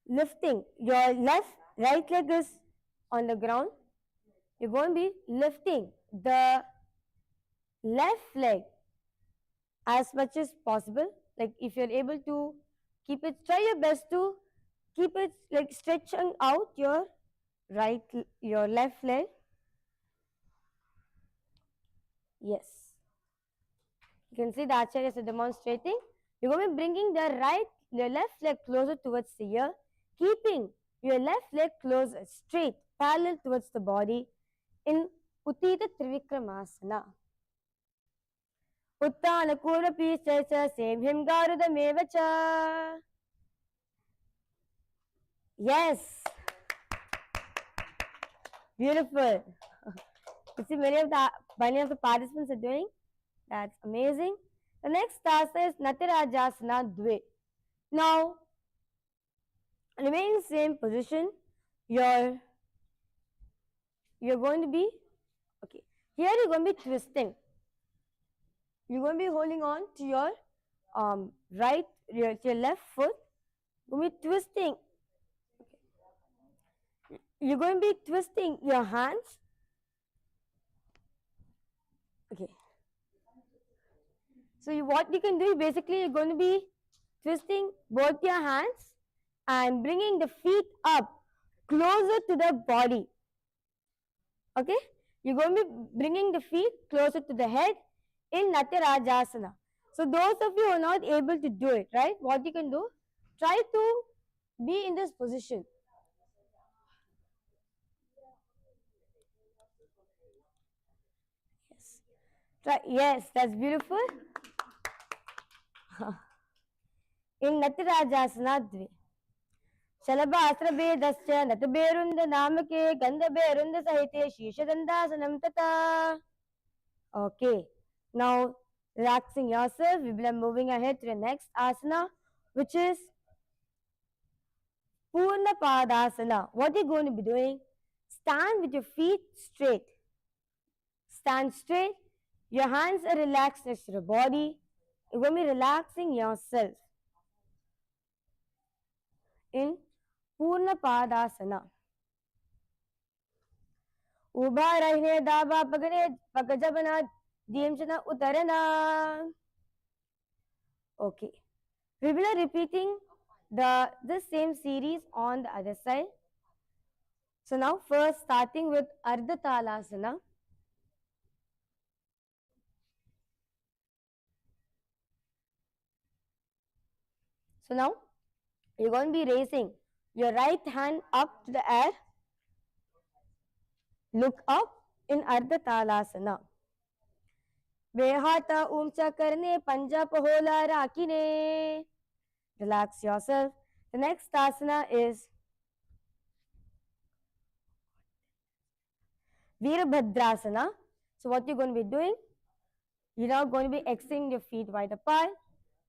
lifting your right leg is on the ground. You're going to be lifting the left leg as much as possible. Like if you're able to keep it, try your best to keep it like stretching out your left leg. Yes. You can see the Acharya is demonstrating. You're going to be bringing your left leg closer towards the ear, keeping your left leg closer, straight, parallel towards the body in Uttita Trivikramasana. Uttana Kurapi Chacha Semhim Garudamevacha. Yes. Beautiful. You see many of the participants are doing. That's amazing. The next asana is Natirajasana Dve. Now, remain in the same position. You're going to be, okay, here you're going to be twisting. You're going to be holding on to your your left foot. You're going to be twisting. Okay. You're going to be twisting your hands. Okay. So what you can do, basically you're going to be twisting both your hands and bringing the feet up closer to the body. Okay? You're going to be bringing the feet closer to the head in Natirajasana. So those of you who are not able to do it, right? What you can do, try to be in this position. Yes. Yes, that's beautiful. In Natirajasana Dve. Shalabhasrabedascha Nataberunda Namake Gandaberunda Sahite Shishadandhasanam Tata. Okay. Now, relaxing yourself, we will be moving ahead to the next asana, which is Purna Padasana. What you're going to be doing, stand with your feet straight. Stand straight. Your hands are relaxed next to the body. You're going to be relaxing yourself in Purna Padasana. Ubha rahine daba pagane pagajabana diyamchana utarana. Okay. We will be repeating the same series on the other side. So now first starting with Ardha Talasana. So now you're going to be raising your right hand up to the air. Look up in Ardha Talasana. Behata umcha karne panja pahola rakine. Relax yourself. The next asana is Virabhadrasana. So what you're going to be doing, you're now going to be extending your feet wide apart.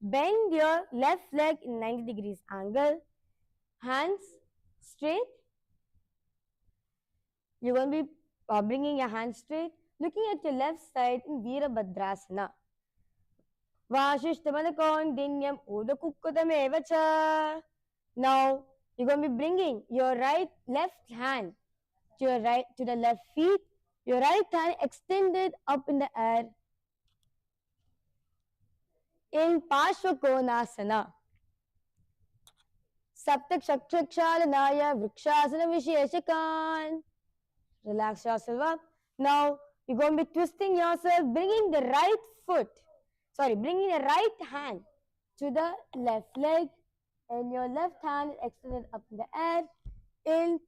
Bend your left leg in 90 degrees angle. Hands straight. You're going to be bringing your hands straight, looking at your left side in Virabhadrasana. Vashishthamanakon udakukkudamevacha. Now, you're going to be bringing your left hand to the left feet. Your right hand extended up in the air in Pashvakonasana. Saptak Shakshakshalanaya Vrikshasana Visheshakan. Relax yourself up. Now, you're going to be twisting yourself, bringing the right hand to the left leg, and your left hand extended up in the air in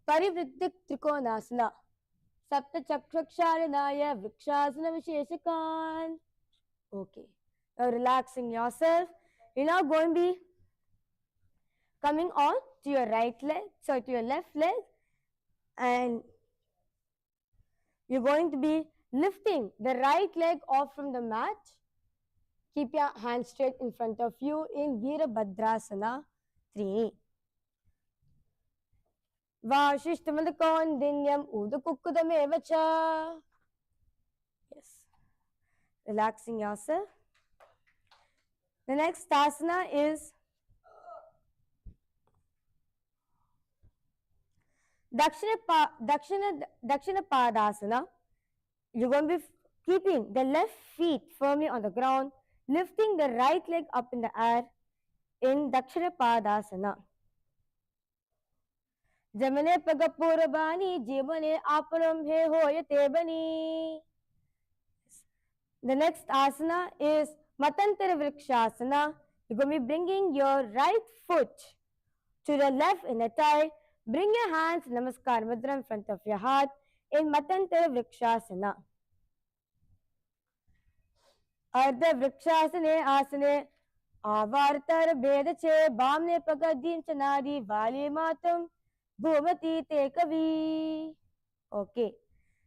Parivrittik Trikonasana. Sapta Chakraksharanaya Vrikshasana Visheshakan. Okay. Now relaxing yourself. You're now going to be coming on to your right leg, sorry, to your left leg, and you're going to be lifting the right leg off from the mat. Keep your hands straight in front of you in Virabhadrasana 3. Vashishthamadakondhinyam Udakukudamevacha. Yes. Relaxing yourself. The next asana is Dakshina Padasana. You're going to be keeping the left feet firmly on the ground, lifting the right leg up in the air in Dakshina Padasana. Jamane Pagapurabani Jibane Aparam He Hoyate Bani. The next asana is Matantara Vrikshasana. You're going to be bringing your right foot to the left in the thigh. Bring your hands Namaskar Mudra in front of your heart in Matantara Vrikshasana. Ardha Vrikshasane Asane Avartar Bedache Bamne Pagadim Chanadi Vali Matam Bhumati Tekavi. Okay.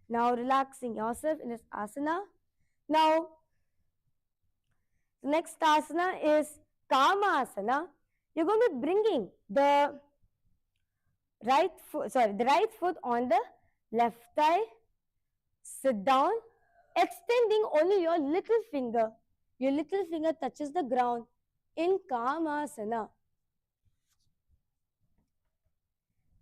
Now relaxing yourself in this asana. Now, the next asana is Kama Asana. You're going to be bringing the right foot on the left thigh. Sit down, extending only your little finger. Your little finger touches the ground in Kamasana.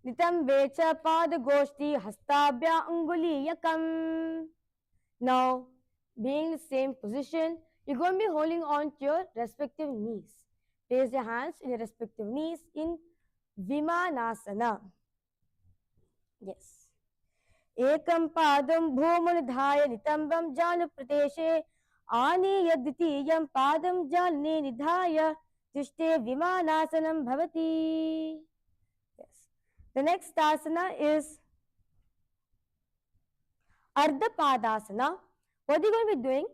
Nitam Vecha Pada Goshti Hastabhya Anguliyakam. Now, being in the same position, you're going to be holding on to your respective knees. Place your hands in your respective knees in Vimanasana. Yes. Ekam padam bhumanidhaya nitambam janu prateshe ani yaditiyam padam jalne nidhaya tishte vimanasanam bhavati. Yes. The next asana is Ardha Padasana. What are you going to be doing?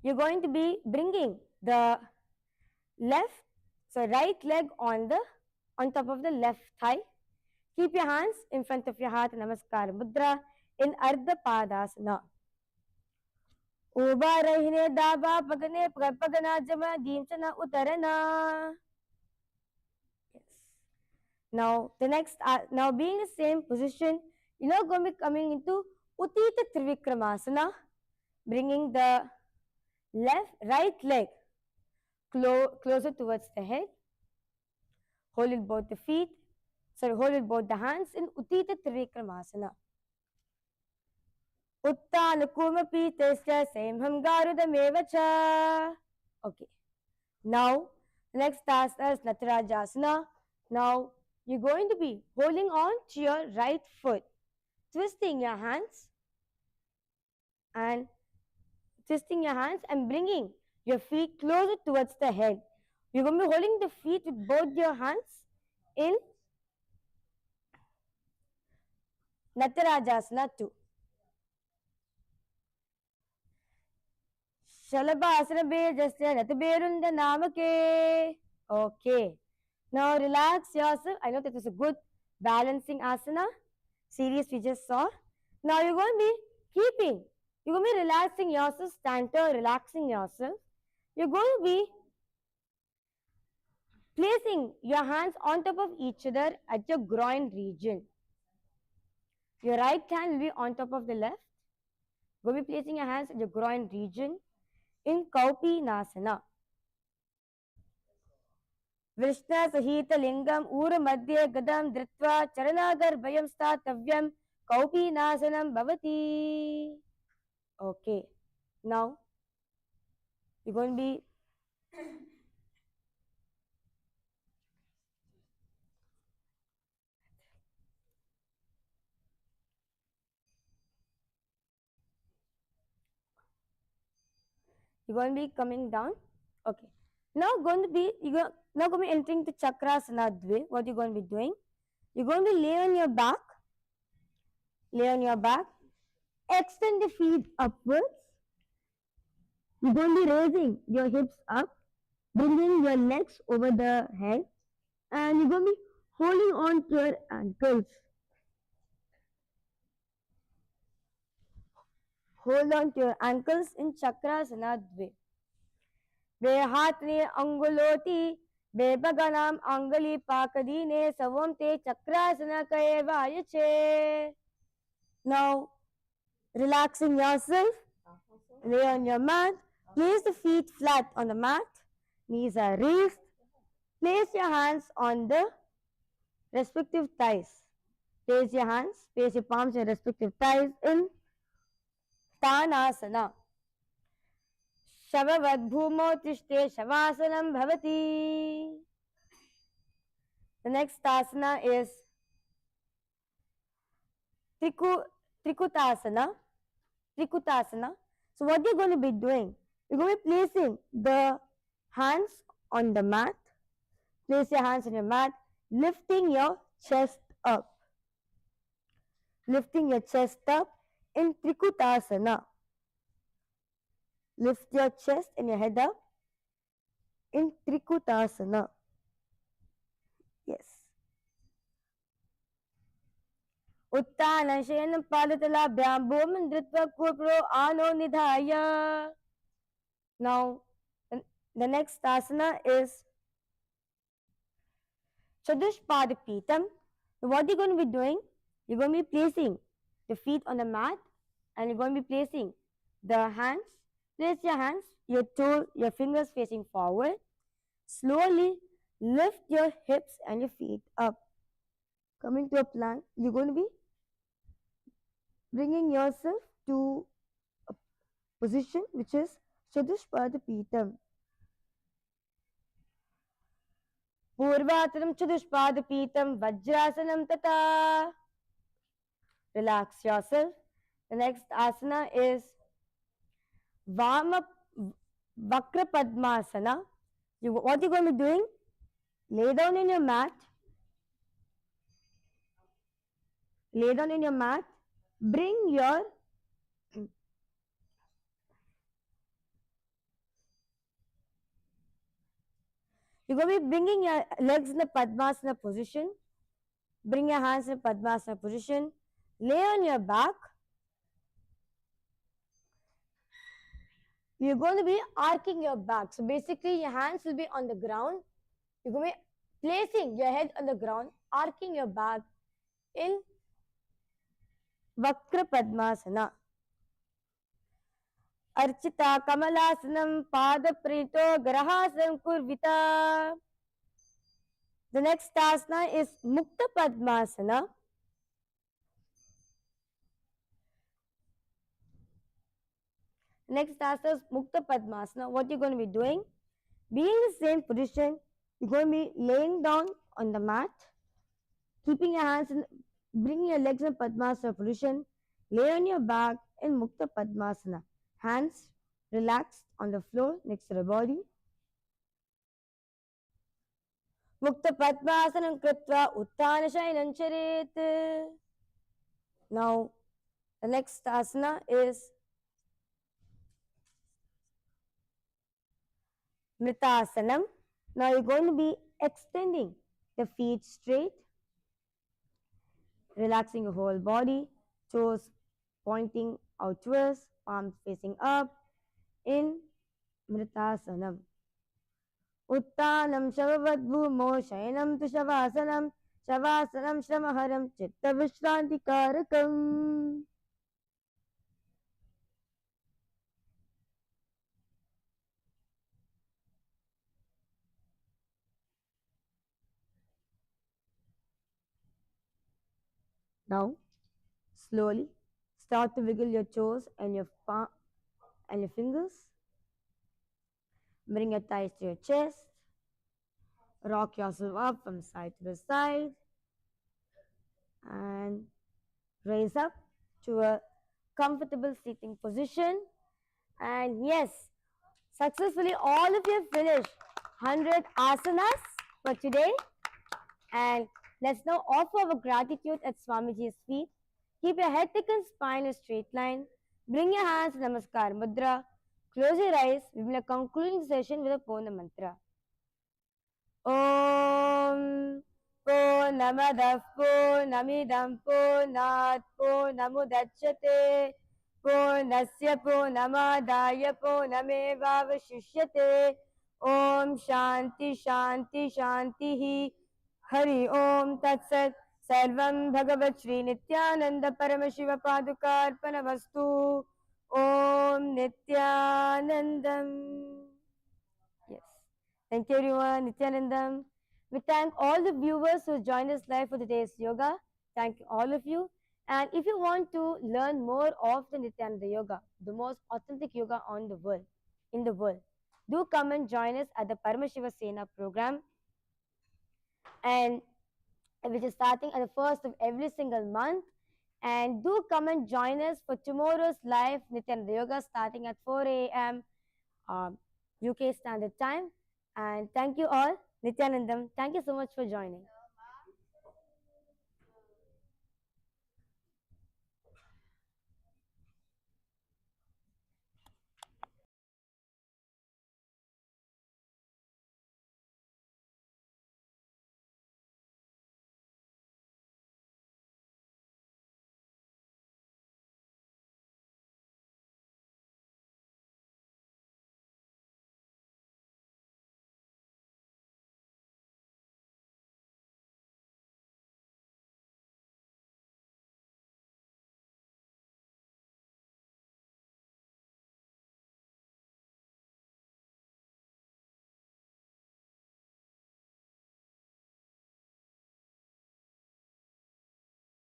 You're going to be bringing the right leg on top of the left thigh. Keep your hands in front of your heart, Namaskar Mudra in Ardha Padasana. Uba Rahine Daba Pagane Pagana Jama Dimchana Utarana. Yes. Now the next now being the same position, you're now going to be coming into Utita Trivikramasana, bringing the right leg closer towards the head. Hold it both the hands in Utita Trivikramasana. Uttanukumapi tesya semham garudamevacha. Okay. Now, the next asana is Natarajasana. Now, you're going to be holding on to your right foot, twisting your hands and bringing your feet closer towards the head. You're going to be holding the feet with both your hands in Natarajasana 2. Shalabhasana Bejasya Nataberunda Namake. Okay. Now relax yourself. I know that was a good balancing asana series we just saw. Now you're going to be relaxing yourself, stand tall, relaxing yourself. You're going to be placing your hands on top of each other at your groin region. Your right hand will be on top of the left. You're going to be placing your hands at your groin region in Kaupinasana. Vrishna Sahita Lingam Ura Madhya Gadam Dritva Charanagar Bhayam Statavyam Kaupinasanam Bhavati. Okay. Now, you're going to be coming down. Okay. Now going to be entering the Chakrasana Dve. What you're going to be doing? You're going to lay on your back. Lay on your back. Extend the feet upwards. You're going to be raising your hips up, bringing your legs over the head, and you're going to be holding on to your ankles. Hold on to your ankles in Chakrasana Dve. Behatne anguloti, bebaganam angali pakadine savamte Chakrasana kaevayache. Now, relaxing yourself, lay on your mat, place the feet flat on the mat, knees are raised, place your hands on the respective thighs. Place your hands, place your palms on respective thighs in Tanasana. Shavavad bhumo tishte shavasanam bhavati. The next asana is Trikutasana. Trikutasana. So what you're going to be doing, you're going to be placing the hands on the mat. Place your hands on your mat, lifting your chest up. Lifting your chest up in Trikutasana. Lift your chest and your head up in Trikutasana. Yes. Uttana Shayanam Padatala Bhumam Dritva Kupro Ano Nidhaya. Now, the next asana is Chadushpada Pitam. What you're going to be doing, you're going to be placing the feet on the mat and you're going to be placing the hands. Place your hands, your toe, your fingers facing forward. Slowly lift your hips and your feet up. Coming to a plank, you're going to be bringing yourself to a position which is Chadushpada Pitam. Purvataram Chadushpada Pitam Vajrasanam Tata. Relax yourself. The next asana is Vama Vakra Padmasana. What you're going to be doing? Lay down in your mat. Lay down in your mat. Bring your You're going to be bringing your legs in the Padmasana position. Bring your hands in Padmasana position. Lay on your back. You're going to be arcing your back. So basically, your hands will be on the ground. You're going to be placing your head on the ground, arcing your back in Vakra Padmasana. Archita Kamalasanam Pada Prito Grahasam Kurvita. The next asana is Mukta Padmasana. Next asana is Mukta Padmasana. What you're going to be doing? Being in the same position, you're going to be laying down on the mat, keeping your hands in, bringing your legs in Padmasana position, lay on your back in Mukta Padmasana. Hands relaxed on the floor next to the body. Mukta Padmasanam Kritva Uttana Shayanam Charet. Now, the next asana is Mritasanam. Now you're going to be extending the feet straight, relaxing your whole body, toes pointing outwards, palms facing up in Mritasanam. Uttanam Shavavadbhumo Shayanam tu Shavasanam Shavasanam Shramaharam Chitta Vishrantikarakam. Now, slowly start to wiggle your toes and your palm and your fingers. Bring your thighs to your chest. Rock yourself up from side to the side. And raise up to a comfortable seating position. And yes, successfully all of you have finished 100 asanas for today. And Let's now offer our gratitude at Swamiji's feet. Keep your head thick and spine in a straight line. Bring your hands to Namaskar Mudra. Close your eyes. We will conclude the session with a Pona mantra. Om Purnamadah Purnamidam Purnat Purnamudachyate Purnasya Purnamadaya Purnamevavashishyate Om Shanti Shanti Shanti Hari Om Tat Sat Sarvam Bhagavat Shri Nithyananda Paramashiva Padukarpana Vastu Om Nithyanandam. Yes. Thank you, everyone. Nithyanandam. We thank all the viewers who joined us live for today's yoga. Thank you, all of you. And if you want to learn more of the Nithyananda Yoga, the most authentic yoga on the world, in the world, do come and join us at the Paramashiva Sena program, and which is starting at the first of every single month. And do come and join us for tomorrow's live Nithyananda Yoga starting at 4 a.m. UK Standard Time. And thank you all. Nithyanandam, thank you so much for joining.